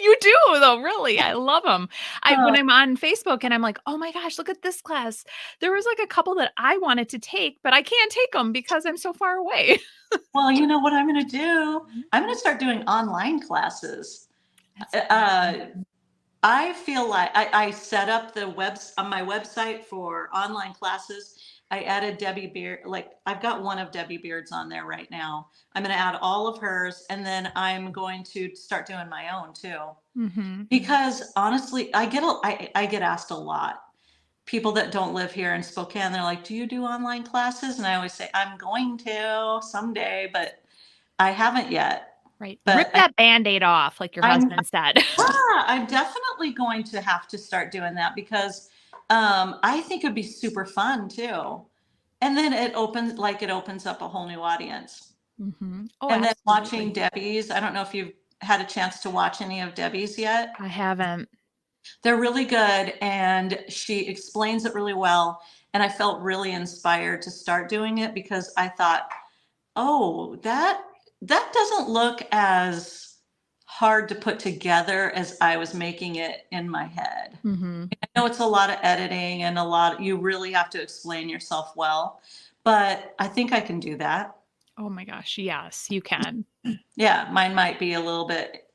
A: You do though, really. I love them. When
C: Oh,
A: I'm on Facebook and I'm like, "Oh my gosh, look at this class." There was like a couple that I wanted to take, but I can't take them because I'm so far away.
C: well, you know what I'm going to do?
A: Mhm.
C: I'm going to start doing online classes.
A: That's
C: Uh, I feel like I set up the webs on my website for online classes. I added Debbie Beard, like I've got one of Debbie Beard's on there right now. I'm going to add all of hers, and then I'm going to start doing my own too.
A: Mhm.
C: Because honestly, I get asked a lot. People that don't live here in Spokane, they're like, "Do you do online classes?" And I always say, "I'm going to someday, but I haven't yet."
A: Right. Rip
C: But
A: that Band-Aid off like your
C: I'm
A: husband said.
C: I'm definitely going to have to start doing that because I think it'd be super fun too. And then it opens up a whole new audience.
A: Mhm. Oh,
C: And then watching
A: absolutely.
C: Debbie's, I don't know if you've had a chance to watch any of Debbie's yet.
A: I haven't.
C: They're really good and she explains it really well. And I felt really inspired to start doing it because I thought, oh, that doesn't look as hard to put together as I was making it in my head.
A: Mhm.
C: I know it's a lot of editing and you really have to explain yourself well, but I think I can do that.
A: Oh my gosh, yes, you can.
C: Yeah, mine might be a little bit,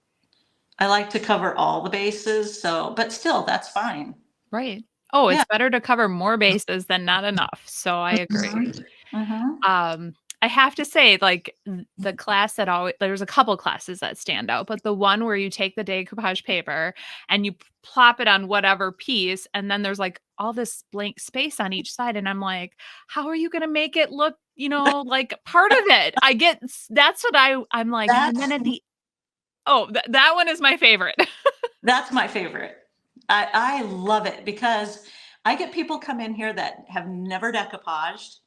C: I like to cover all the bases, but still, that's fine.
A: Right. Oh,
C: Yeah.
A: it's better to cover more bases than not enough, so I agree.
C: Mhm. Mhm.
A: I have to say, like, the class that always there's a couple classes that stand out, but the one where you take the decoupage paper and you plop it on whatever piece, and then there's, like, all this blank space on each side, and I'm like, "How are you gonna make it look, like part of it?" That's what I'm like, and then
C: That's
A: at the oh, that one is my favorite.
C: That's my favorite. I love it because I get people come in here that have never decoupaged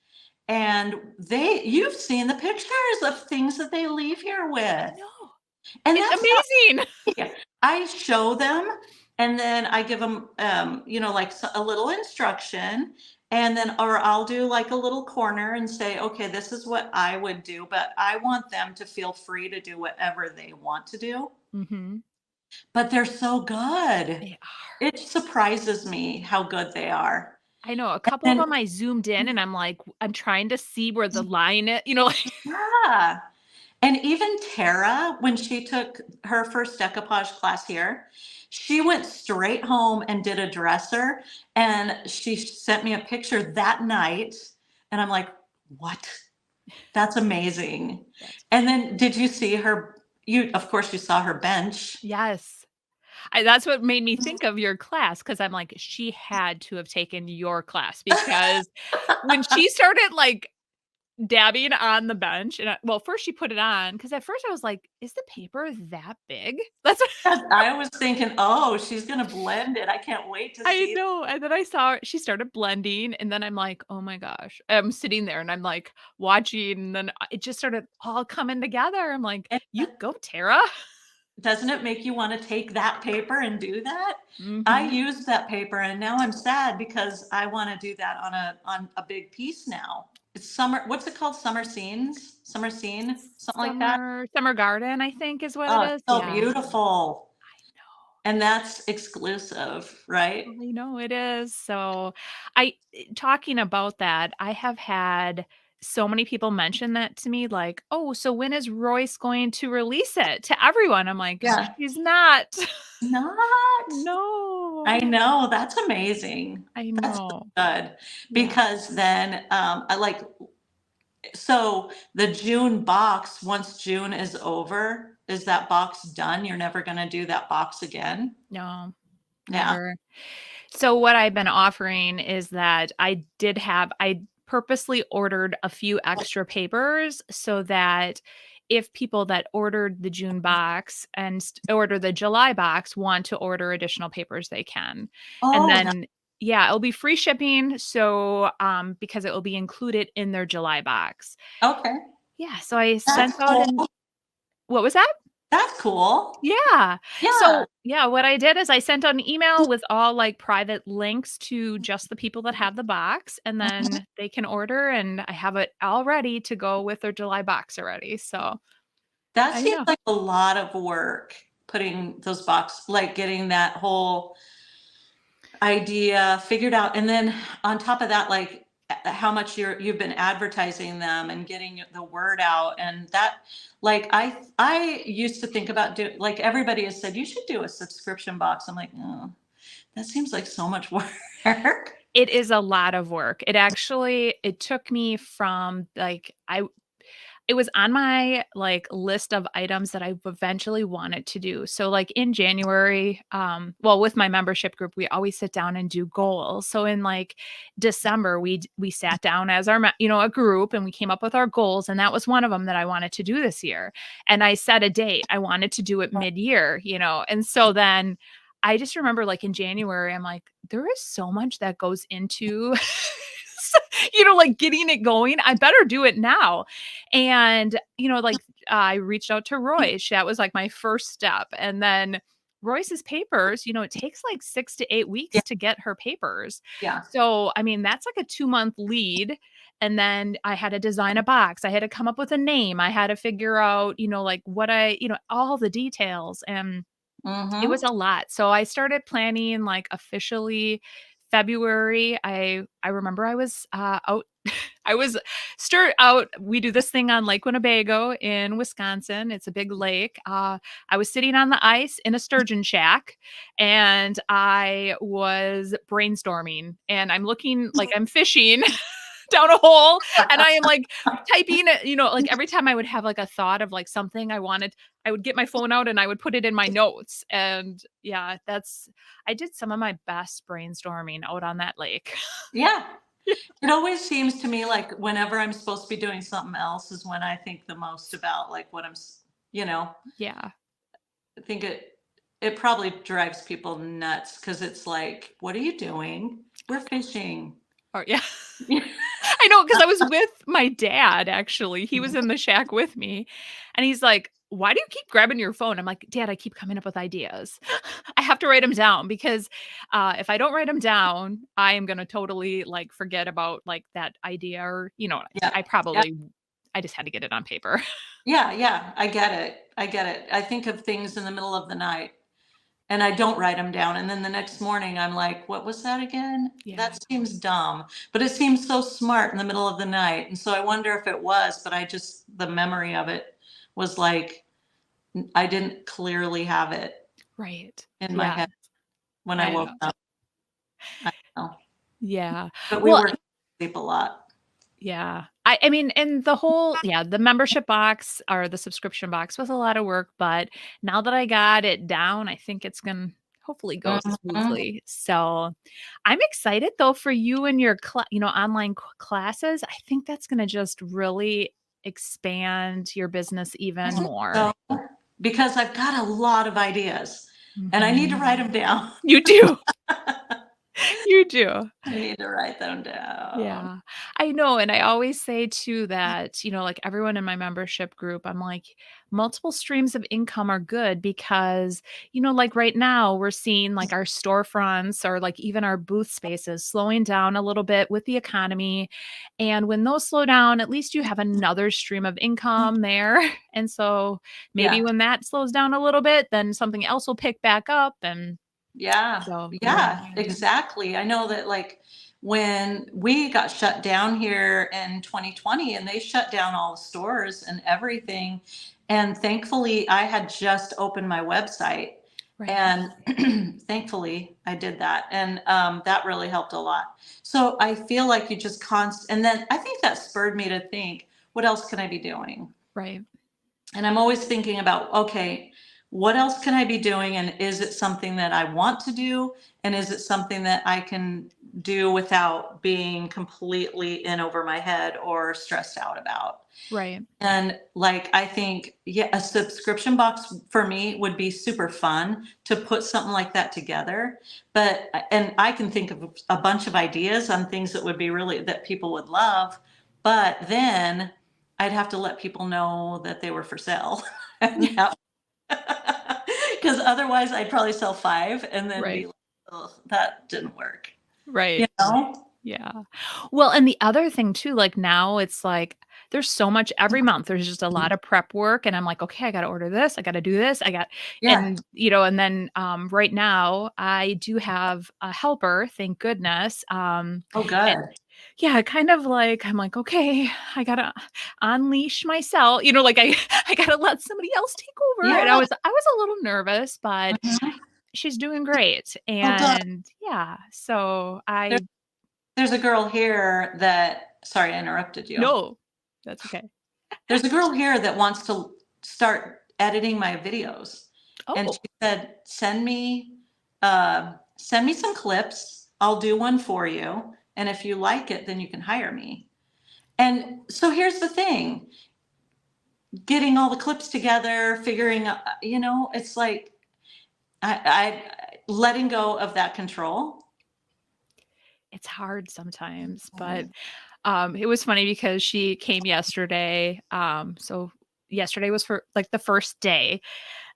C: and you've seen the pictures of things that they leave here
A: I
C: with.
A: know.
C: And
A: It's
C: that's
A: amazing.
C: not, I show them and then I give them, like a little instruction and then, or I'll do like a little corner and say, okay, this is what I would do, but I want them to feel free to do whatever they want to do.
A: Mhm.
C: But they're so good.
A: They are.
C: It surprises me how good they are.
A: I know a couple of
C: And
A: them I zoomed in and I'm like, I'm trying to see where the line like
C: yeah. And even Tara, when she took her first decoupage class here, she went straight home and did a dresser. And she sent me a picture that night. And I'm like, what? That's amazing.
A: That's
C: And then did you see her? Of course, you saw her bench.
A: yes. That's what made me think of your class because 'cause I'm like, she had to have taken your class because when she started, like, dabbing on the bench and well, first she put it on because at first I was like, "Is the paper that big?" That's what
C: I was thinking, oh, she's going to blend it. I can't wait to
A: I
C: see.
A: know, and then I saw she started blending, and then I'm like, "Oh my gosh." I'm sitting there and I'm, like, watching, and then it just started all coming together. I'm like,
C: And
A: "You go, Tara."
C: doesn't it make you want to take that paper and do that? I
A: Mhm.
C: used that paper and now I'm sad because I want to do that on a big piece now. It's summer, what's it called? Summer scenes? Summer scene? Something like that.
A: Summer Garden, I think is what it
C: Oh, it's
A: is.
C: so
A: Yeah.
C: beautiful. And that's exclusive, right?
A: I know it is. So, talking about that, I have had so many people mention that to me, like, "Oh, so when is Royce going to release it to everyone?" I'm like,
C: Yeah.
A: "She's not."
C: Not?
A: No.
C: I know, that's amazing.
A: I
C: That's
A: know.
C: good
A: Yeah.
C: because then, I like so the June box, once June is over, is that box done? You're never gonna do that box again?
A: No,
C: Yeah.
A: never. So what I've been offering is that I purposely ordered a few extra papers so that if people that ordered the June box and order the July box want to order additional papers, they can. And
C: Oh, no.
A: then yeah, it'll be free shipping. So because it will be included in their July box.
C: Okay.
A: Yeah. So I sent
C: That's
A: out
C: cool.
A: an what was that?
C: That's cool.
A: Yeah.
C: Yeah.
A: So, yeah, what I did is I sent out an email with all, like, private links to just the people that have the box, and
C: Mhm.
A: then they can order, and I have it all ready to go with their July box already, so
C: That
A: I
C: seems
A: know.
C: like a lot of work, putting those like, getting that whole idea figured out, and then on top of that, like, how much you've been advertising them and getting the word out, and that like, I used to think about like, everybody has said, "You should do a subscription box." I'm like, "No, that seems like so much work."
A: It is a lot of work. It took me from, like, it was on my, like, list of items that I eventually wanted to do. So, like, in January, well, with my membership group, we always sit down and do goals. So in, like, December, we sat down as a group, and we came up with our goals, and that was one of them that I wanted to do this year. And I set a date. I wanted to do it mid-year, and so then I just remember, like, in January, I'm like, "There is so much that goes into like, getting it going. I better do it now." And, like, I reached out to Royce. That was, like, my first step, and then Royce's papers, it takes, like, 6 to 8
C: Yeah,
A: weeks to get her papers.
C: yeah.
A: So, I mean, that's, like, a 2-month lead, and then I had to design a box. I had to come up with a name. I had to figure out, like, all the details, and it was
C: Mhm.
A: a lot. So I started planning, like, officially February. I remember I was, out I was start out we do this thing on Lake Winnebago in Wisconsin. It's a big lake. I was sitting on the ice in a sturgeon shack, and I was brainstorming, and I'm looking like I'm fishing down a hole, and I am, like, typing it, like, every time I would have, like, a thought of, like, something I wanted, I would get my phone out and I would put it in my notes, and yeah, I did some of my best brainstorming out on that lake.
C: Yeah. It always seems to me like whenever I'm supposed to be doing something else is when I think the most about, like, what you know,
A: Yeah.
C: I think it probably drives people nuts because it's like, "What are you doing? We're fishing."
A: Oh, yeah. I know, because I was with my dad, actually. He was in the shack with me, and he's like, "Why do you keep grabbing your phone?" I'm like, "Dad, I keep coming up with ideas. I have to write them down because, if I don't write them down, I am gonna totally, like, forget about, like, that idea or,
C: Yeah. Yeah.
A: I just had to get it on paper."
C: Yeah, yeah, I get it. I get it. I think of things in the middle of the night and I don't write them down, and then the next morning I'm like, "What was that again?
A: Yeah.
C: That seems dumb." But it seems so smart in the middle of the night, and so I wonder if it was, but the memory of it was like, I didn't clearly have it
A: Right.
C: in my
A: Yeah.
C: head when I
A: I
C: woke
A: know.
C: up. I don't know.
A: Yeah.
C: But we
A: Well,
C: were sleep a lot.
A: yeah. I mean, and the membership box or the subscription box was a lot of work, but now that I got it down, I think it's gonna hopefully go
C: Mhm.
A: smoothly. So, I'm excited though for you and your online classes. I think that's gonna just really expand your business
C: I
A: even
C: think
A: more.
C: so, because I've got a lot of ideas, and I need to
A: Mhm.
C: write them down.
A: You do. You do.
C: I need to write them down.
A: Yeah, I know, and I always say too that, like everyone in my membership group, I'm like, multiple streams of income are good because, like right now we're seeing like our storefronts or like even our booth spaces slowing down a little bit with the economy. And when those slow down, at least you have another stream of income there. And so maybe
C: Yeah,
A: when that slows down a little bit, then something else will pick back up. And
C: yeah,
A: so, yeah.
C: yeah, exactly. I know that, like, when we got shut down here in 2020 and they shut down all the stores and everything. And thankfully, I had just opened my website.
A: Right.
C: And thankfully, I did that. And that really helped a lot. So I feel like you just and then I think that spurred me to think, what else can I be doing?
A: Right.
C: And I'm always thinking about, okay, what else can I be doing? And is it something that I want to do? And is it something that I can do without being completely in over my head or stressed out about?
A: Right.
C: And like, I think, yeah, a subscription box for me would be super fun to put something like that together. But, and I can think of a bunch of ideas on things that would be really, that people would love. But then I'd have to let people know that they were for sale. Because otherwise I'd probably sell 5 and then be
A: Right.
C: like, oh, that didn't work.
A: Right.
C: You know?
A: Yeah. Well, and the other thing too, like now it's like there's so much every month. There's just a lot of prep work and I'm like, okay, I got to order this. I got to do this.
C: Yeah.
A: And and then right now I do have a helper, thank goodness.
C: Oh,
A: And
C: good.
A: yeah, kind of like I'm like, okay, I got to unleash myself, like I got to let somebody else take over. And
C: Yeah.
A: I was a little nervous, but
C: Mhm.
A: she's doing great.
C: Oh, good.
A: And yeah, so
C: There,
A: I
C: there's a girl here that, sorry, I interrupted you.
A: no, that's okay.
C: There's a girl here that wants to start editing my videos. And
A: Oh,
C: she said, send me some clips. I'll do one for you. And if you like it, then you can hire me. And so here's the thing, getting all the clips together, figuring, it's like, I letting go of that control.
A: it's hard sometimes, but it was funny because she came yesterday. So yesterday was for like the first day.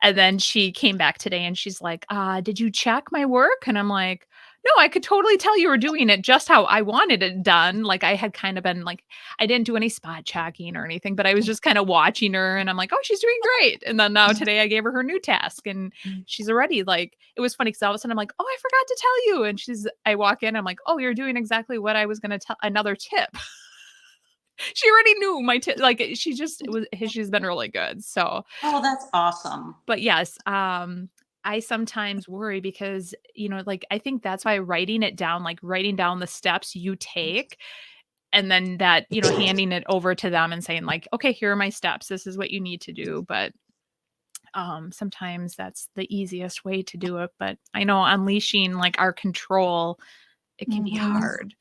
A: And then she came back today and she's like, did you check my work? And I'm like, no, I could totally tell you were doing it just how I wanted it done. Like I had kind of been like, I didn't do any spot checking or anything, but I was just kind of watching her and I'm like, oh, she's doing great. And then now today I gave her new task and she's already like, it was funny because all of a sudden I'm like, oh, I forgot to tell you. And I walk in, I'm like, oh, you're doing exactly what I was going to tell, another tip. She already knew my tip. Like she's been really good. So,
C: Oh, that's awesome.
A: but yes, I sometimes worry because, like I think that's why writing it down, like writing down the steps you take and then that, handing it over to them and saying like, okay, here are my steps. This is what you need to do. But sometimes that's the easiest way to do it. But I know unleashing like our control, it can be
C: Mhm.
A: hard.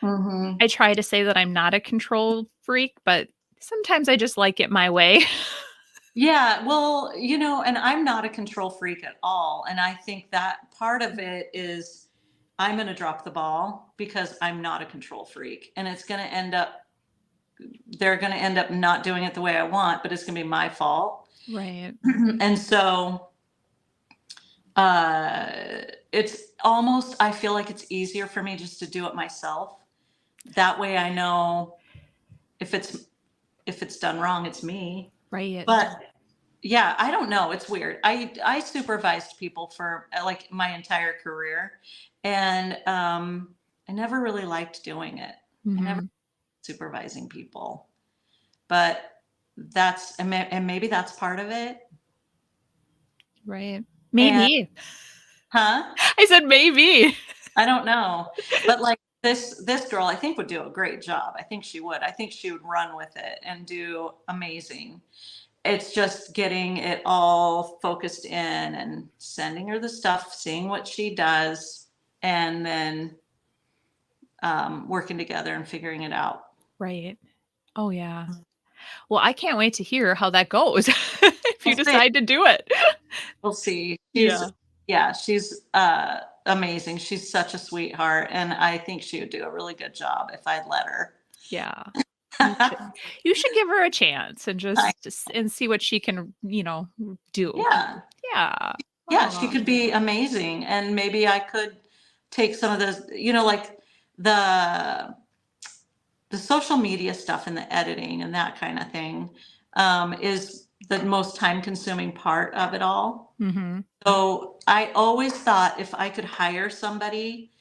C: Mhm.
A: I try to say that I'm not a control freak, but sometimes I just like it my way.
C: Yeah, well, and I'm not a control freak at all. And I think that part of it is I'm going to drop the ball because I'm not a control freak. And they're going to end up not doing it the way I want, but it's going to be my fault.
A: Right.
C: And so uh, it's almost, I feel like it's easier for me just to do it myself. That way I know if it's done wrong, it's me.
A: Right.
C: But yeah, I don't know. It's weird. I supervised people for like my entire career, and I never really liked doing it. I never
A: Mhm.
C: supervising people, but and maybe that's part of it.
A: Right.
C: And
A: Maybe.
C: huh?
A: I said maybe.
C: I don't know, but like this girl, I think would do a great job. I think she would. I think she would run with it and do amazing. It's just getting it all focused in and sending her the stuff, seeing what she does, and then working together and figuring it out.
A: Right. Oh, yeah. Well, I can't wait to hear how that goes if you
C: We'll see.
A: decide to do it.
C: We'll see.
A: Yeah.
C: She's amazing. She's such a sweetheart, and I think she would do a really good job if I'd let her.
A: Yeah. You should you should give her a chance and
C: I-
A: just and see what she can, do.
C: yeah,
A: Yeah.
C: yeah, she
A: Aw.
C: could be amazing, and maybe I could take some of those, like the the social media stuff and the editing and that kind of thing is the most time consuming part of it all.
A: Mhm.
C: So I always thought if I could hire somebody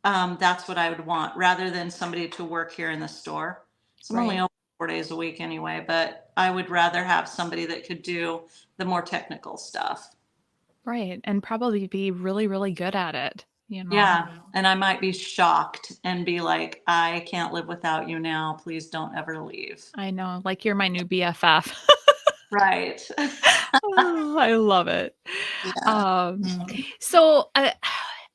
C: that's what I would want rather than somebody to work here in the store. So I'm only
A: Right.
C: open 4 days a week anyway, but I would rather have somebody that could do the more technical stuff.
A: Right. And probably be really, really good at it, you know?
C: Yeah. And I might be shocked and be like, I can't live without you now. Please don't ever leave.
A: I know. Like you're my new BFF.
C: Right.
A: Oh, I love it.
C: Yeah.
A: Um, so,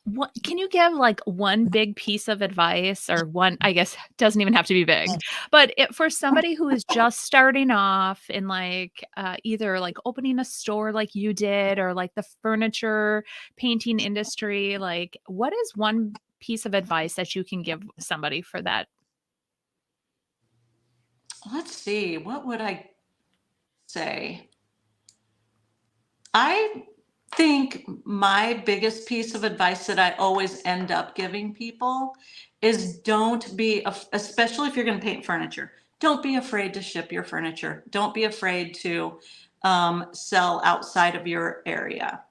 A: what can you give like one big piece of advice or one, I guess doesn't even have to be big, but for somebody who is just starting off in like either like opening a store like you did or like the furniture painting industry, like what is one piece of advice that you can give somebody for that?
C: Let's see. What would I say? I think my biggest piece of advice that I always end up giving people is don't be, especially if you're going to paint furniture, don't be afraid to ship your furniture. Don't be afraid to sell outside of your area.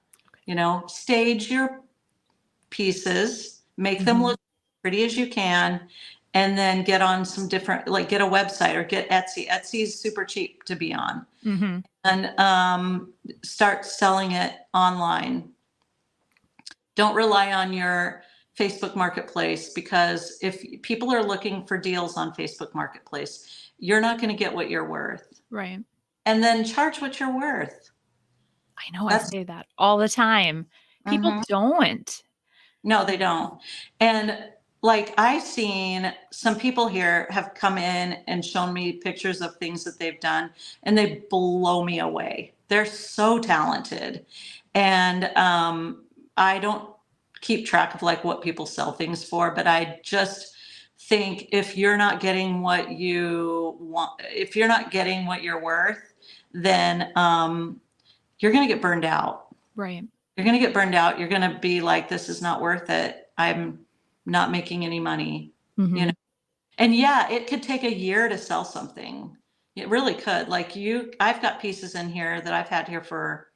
C: You know, stage your pieces, make them
A: Mhm.
C: look pretty as you can, and then get on some different, like get a website or get Etsy. Etsy is super cheap to be on
A: Mhm.
C: and start selling it online. Don't rely on your Facebook Marketplace because if people are looking for deals on Facebook Marketplace, you're not going to get what you're worth.
A: Right.
C: And then charge what you're worth.
A: I know I
C: That's
A: say that all the time. People
C: mhm.
A: don't.
C: No, they don't. And like I've seen some people here have come in and shown me pictures of things that they've done and they blow me away. They're so talented. And I don't keep track of like what people sell things for, but I just think if you're not getting what you want, if you're not getting what you're worth, then you're going to get burned out.
A: Right.
C: You're going to get burned out. You're going to be like, this is not worth it. I'm not making any money, you know?
A: Mhm.
C: And yeah, it could take a year to sell something. It really could. Like I've got pieces in here that I've had here for,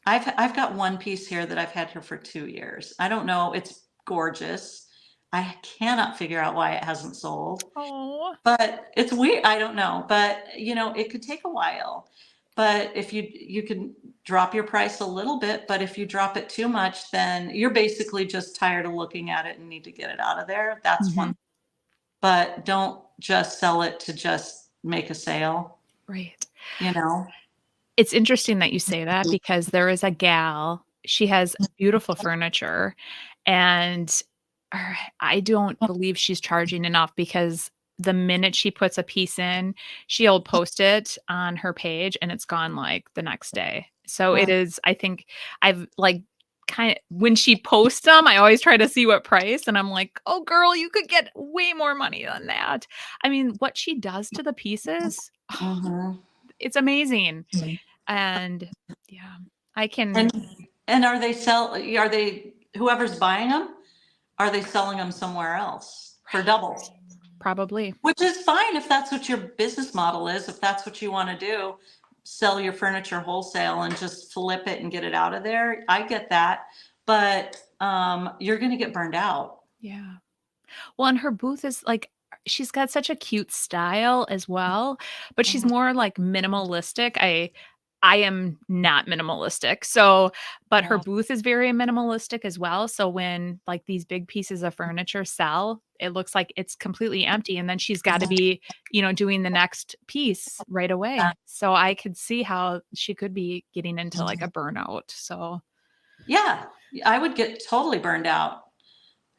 C: I've got one piece here that I've had here for 2 years. I don't know. It's gorgeous. I cannot figure out why it hasn't sold.
A: Oh.
C: But it's weird. I don't know. But you know, it could take a while. But if you can drop your price a little bit, but if you drop it too much, then you're basically just tired of looking at it and need to get it out of there. That's one.
A: Mhm.
C: But don't just sell it to just make a sale,
A: Right.
C: you know?
A: It's interesting that you say that because there is a gal, she has beautiful furniture, and I don't believe she's charging enough because the minute she puts a piece in, she'll post it on her page and it's gone, like, the next day. So it
C: Mm,
A: is I think I've, like, kinda when she posts them, I always try to see what price, and I'm like, "Oh, girl, you could get way more money than that." I mean, what she does to the pieces,
C: mhm.
A: it's amazing. And yeah, I can
C: And are they whoever's buying them, are they selling them somewhere else for double?
A: probably.
C: Which is fine if that's what your business model is, if that's what you want to do, sell your furniture wholesale and just flip it and get it out of there. I get that. But you're going to get burned out.
A: Yeah. Well, and her booth is like she's got such a cute style as well, but she's
C: Mhm.
A: more like minimalistic. I am not minimalistic. So, but her
C: Yeah.
A: booth is very minimalistic as well. So when like these big pieces of furniture sell, it looks like it's completely empty and then she's got to
C: Mhm.
A: be, doing the next piece right away. So I could see how she could be getting into like a burnout. So,
C: Yeah, I would get totally burned out.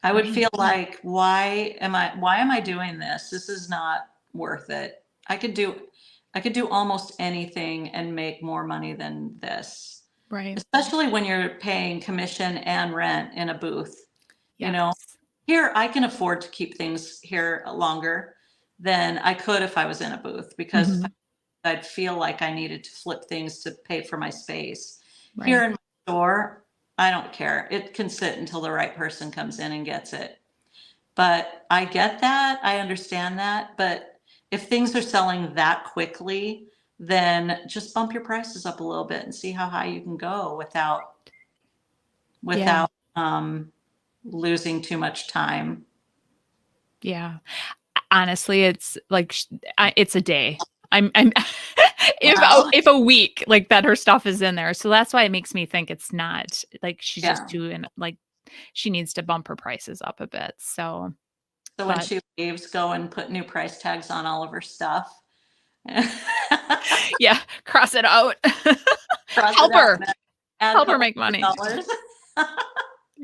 C: I would
A: right.
C: feel like, why am I doing this? This is not worth it. I could do almost anything and make more money than this.
A: Right.
C: Especially when you're paying commission and rent in a booth. You know,
A: Yes.
C: here I can afford to keep things here longer than I could if I was in a booth because if
A: Mhm.
C: I'd feel like I needed to flip things to pay for my space. Here
A: Right.
C: in my store, I don't care. It can sit until the right person comes in and gets it. But I get that. I understand that. But if things are selling that quickly, then just bump your prices up a little bit and see how high you can go
A: Yeah.
C: without um losing too much time.
A: Yeah. Honestly, it's like it's a day. I'm
C: Wow.
A: if a week like that her stuff is in there. So that's why it makes me think it's not like she's just
C: Yeah.
A: doing like she needs to bump her prices up a bit. So,
C: So when
A: but
C: she leaves, go and put new price tags on all of her stuff.
A: yeah, cross it out.
C: Cross it
A: Help
C: out
A: her.
C: and add a
A: Help her
C: couple
A: make
C: of
A: money.
C: dollars.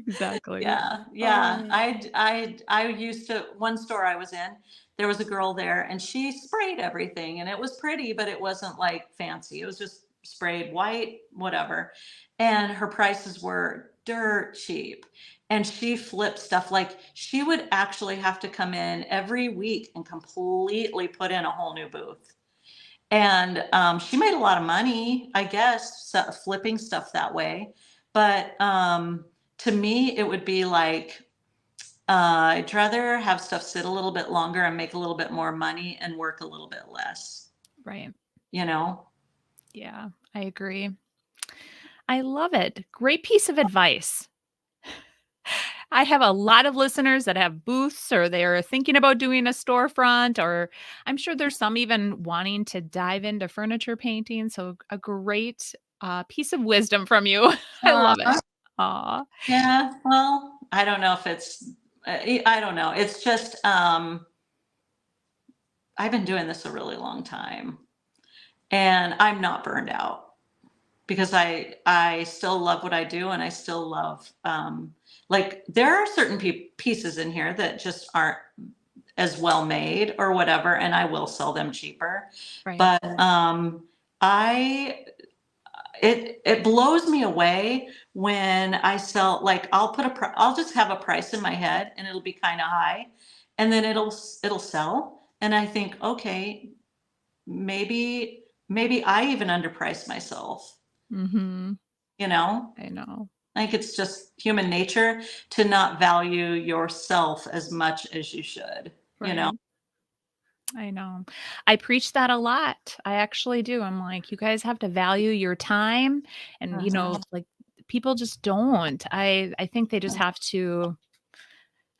A: Exactly.
C: Yeah, yeah.
A: Oh,
C: I used to one store I was in, there was a girl there and she sprayed everything and it was pretty, but it wasn't like fancy. It was just sprayed white, whatever. And her prices were dirt cheap. And she flipped stuff like she would actually have to come in every week and completely put in a whole new booth. And she made a lot of money, I guess, flipping stuff that way. But to me, it would be like I'd rather have stuff sit a little bit longer and make a little bit more money and work a little bit less,
A: right.
C: you know?
A: Yeah, I agree. I love it. Great piece of advice. I have a lot of listeners that have booths or they're thinking about doing a storefront, or I'm sure there's some even wanting to dive into furniture painting. So, a great piece of wisdom from you. I love it.
C: Uh,
A: Aw.
C: yeah, well, I don't know if it's, I don't know. It's just, I've been doing this a really long time and I'm not burned out. Because I still love what I do and I still love like there are certain pieces in here that just aren't as well made or whatever and I will sell them cheaper.
A: Right.
C: But I it blows me away when I sell like I'll just have a price in my head and it'll be kind of high and then it'll sell and I think okay, maybe I even underpriced myself,
A: Mhm.
C: you know?
A: I know.
C: I think it's just human nature to not value yourself as much as you should, you know?
A: Right. I know. I preach that a lot. I actually do. I'm like, you guys have to value your time and
C: Mhm.
A: like people just don't. I think they just have to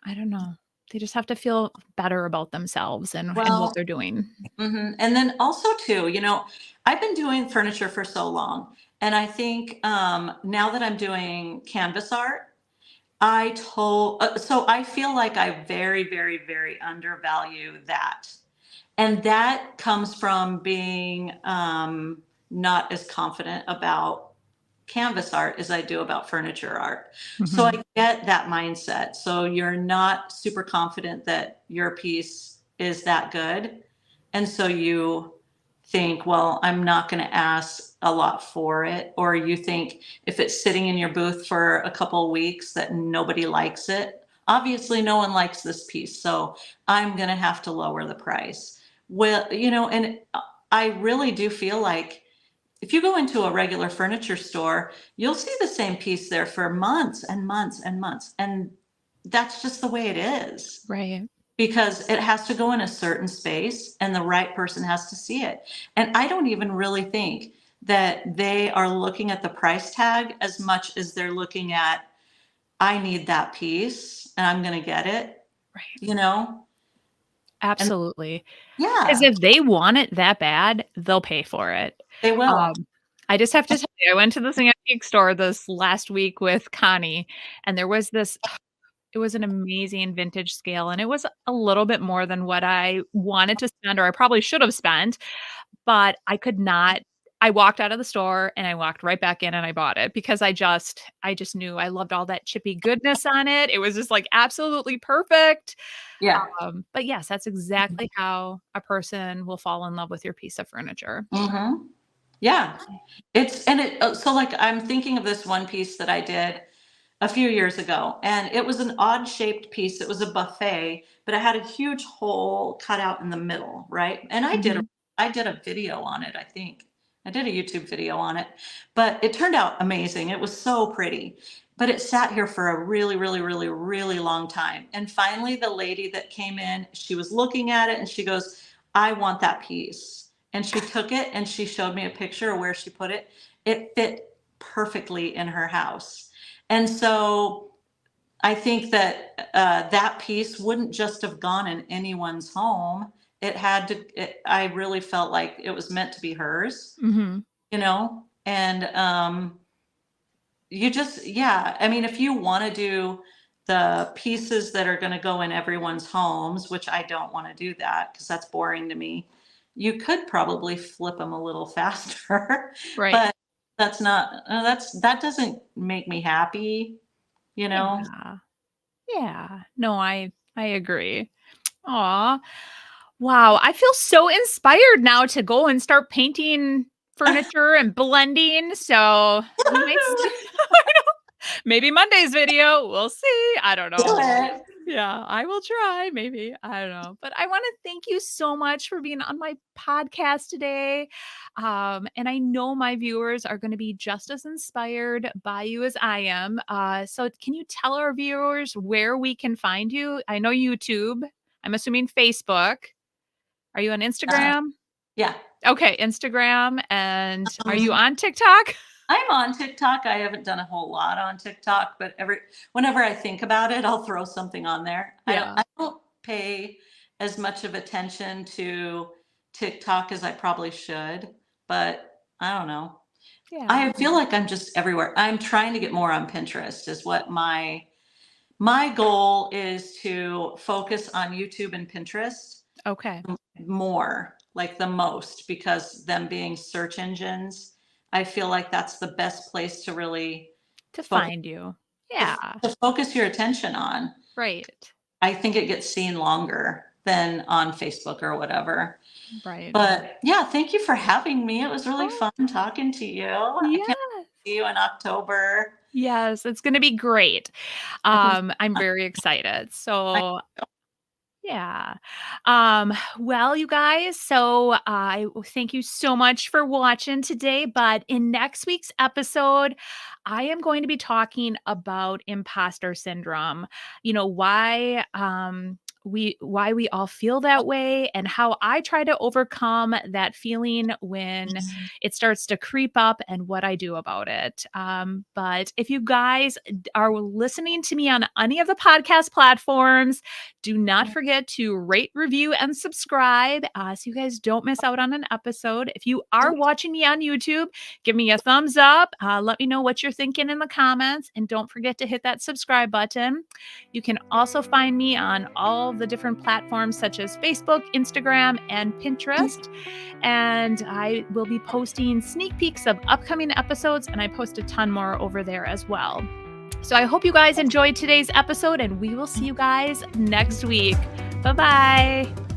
A: I don't know. They just have to feel better about themselves and what
C: Well,
A: they're doing.
C: and then also too, I've been doing furniture for so long, and I think now that I'm doing canvas art, so I feel like I very, very, very undervalue that. And that comes from being not as confident about canvas art as I do about furniture art. So I
A: Mhm.
C: get that mindset. So you're not super confident that your piece is that good. And so you think, well, I'm not going to ask a lot for it. Or you think if it's sitting in your booth for a couple of weeks that nobody likes it, obviously no one likes this piece. So I'm going to have to lower the price. Well, and I really do feel like if you go into a regular furniture store, you'll see the same piece there for months and months and months. And that's just the way it is
A: Right.
C: because it has to go in a certain space and the right person has to see it. And I don't even really think that they are looking at the price tag as much as they're looking at, I need that piece and I'm going to get it,
A: Right.
C: you know? And
A: Absolutely. 'Cause
C: yeah,
A: if they want it that bad, they'll pay for it.
C: they will.
A: I just have to tell you, I went to this antique store this last week with Connie, and there was this it was an amazing vintage scale, and it was a little bit more than what I wanted to spend or I probably should have spent, but I walked out of the store and I walked right back in and I bought it because I just knew I loved all that chippy goodness on it. It was just, like, absolutely perfect.
C: Yeah.
A: But yes, that's exactly how a person will fall in love with your piece of furniture.
C: Hmm. Yeah. So like I'm thinking of this one piece that I did a few years ago, and it was an odd shaped piece. It was a buffet, but it had a huge hole cut out in the middle, right? And
A: Mhm.
C: I did a video on it, I think. I did a YouTube video on it, but it turned out amazing. It was so pretty. But it sat here for a really, really, really, really long time. And finally, the lady that came in, she was looking at it and she goes, I want that piece. And she took it and she showed me a picture of where she put it. It fit perfectly in her house. And so I think that that piece wouldn't just have gone in anyone's home. It had to, I really felt like it was meant to be hers,
A: Mhm.
C: and you just, yeah, I mean, if you want to do the pieces that are going to go in everyone's homes, which I don't want to do that because that's boring to me, you could probably flip them a little faster,
A: Right.
C: but that's not, that doesn't make me happy, you know?
A: Yeah. Yeah. No, I agree. Aw. Wow, I feel so inspired now to go and start painting furniture and blending, so I might maybe Monday's video, we'll see, I don't
C: Do
A: know.
C: it.
A: Yeah, I will try, maybe, I don't know, but I wanna thank you so much for being on my podcast today, and I know my viewers are gonna be just as inspired by you as I am, so can you tell our viewers where we can find you? I know YouTube, I'm assuming Facebook. Are you on
C: Uh,
A: Instagram?
C: yeah.
A: Okay, Instagram, and are you
C: Um,
A: on TikTok?
C: I'm on TikTok. I haven't done a whole lot on TikTok, but whenever I think about it, I'll throw something on there.
A: Yeah,
C: I don't pay as much of attention to TikTok as I probably should, but I don't know.
A: yeah.
C: I feel like I'm just everywhere. I'm trying to get more on Pinterest is what my goal is, to focus on YouTube and Pinterest
A: Okay,
C: more, like the most, because them being search engines, I feel like that's the best place to really
A: to
C: focus,
A: find you.
C: to,
A: Yeah,
C: to focus your attention on.
A: right,
C: I think it gets seen longer than on Facebook or whatever.
A: right.
C: But yeah, thank you for having me. It was really
A: Oh,
C: fun talking to you. I can't
A: yeah.
C: see you in October.
A: Yes, it's gonna be great.
C: I think
A: I'm very excited.
C: I,
A: So yeah. Well, you guys, so I thank you so much for watching today. But in next week's episode, I am going to be talking about imposter syndrome. Why we all feel that way and how I try to overcome that feeling when it starts to creep up and what I do about it. But if you guys are listening to me on any of the podcast platforms, do not forget to rate, review, and subscribe so you guys don't miss out on an episode. If you are watching me on YouTube, give me a thumbs up. Let me know what you're thinking in the comments. And don't forget to hit that subscribe button. You can also find me on all the different platforms such as Facebook, Instagram, and Pinterest. And I will be posting sneak peeks of upcoming episodes, and I post a ton more over there as well. So I hope you guys enjoyed today's episode, and we will see you guys next week. Bye-bye.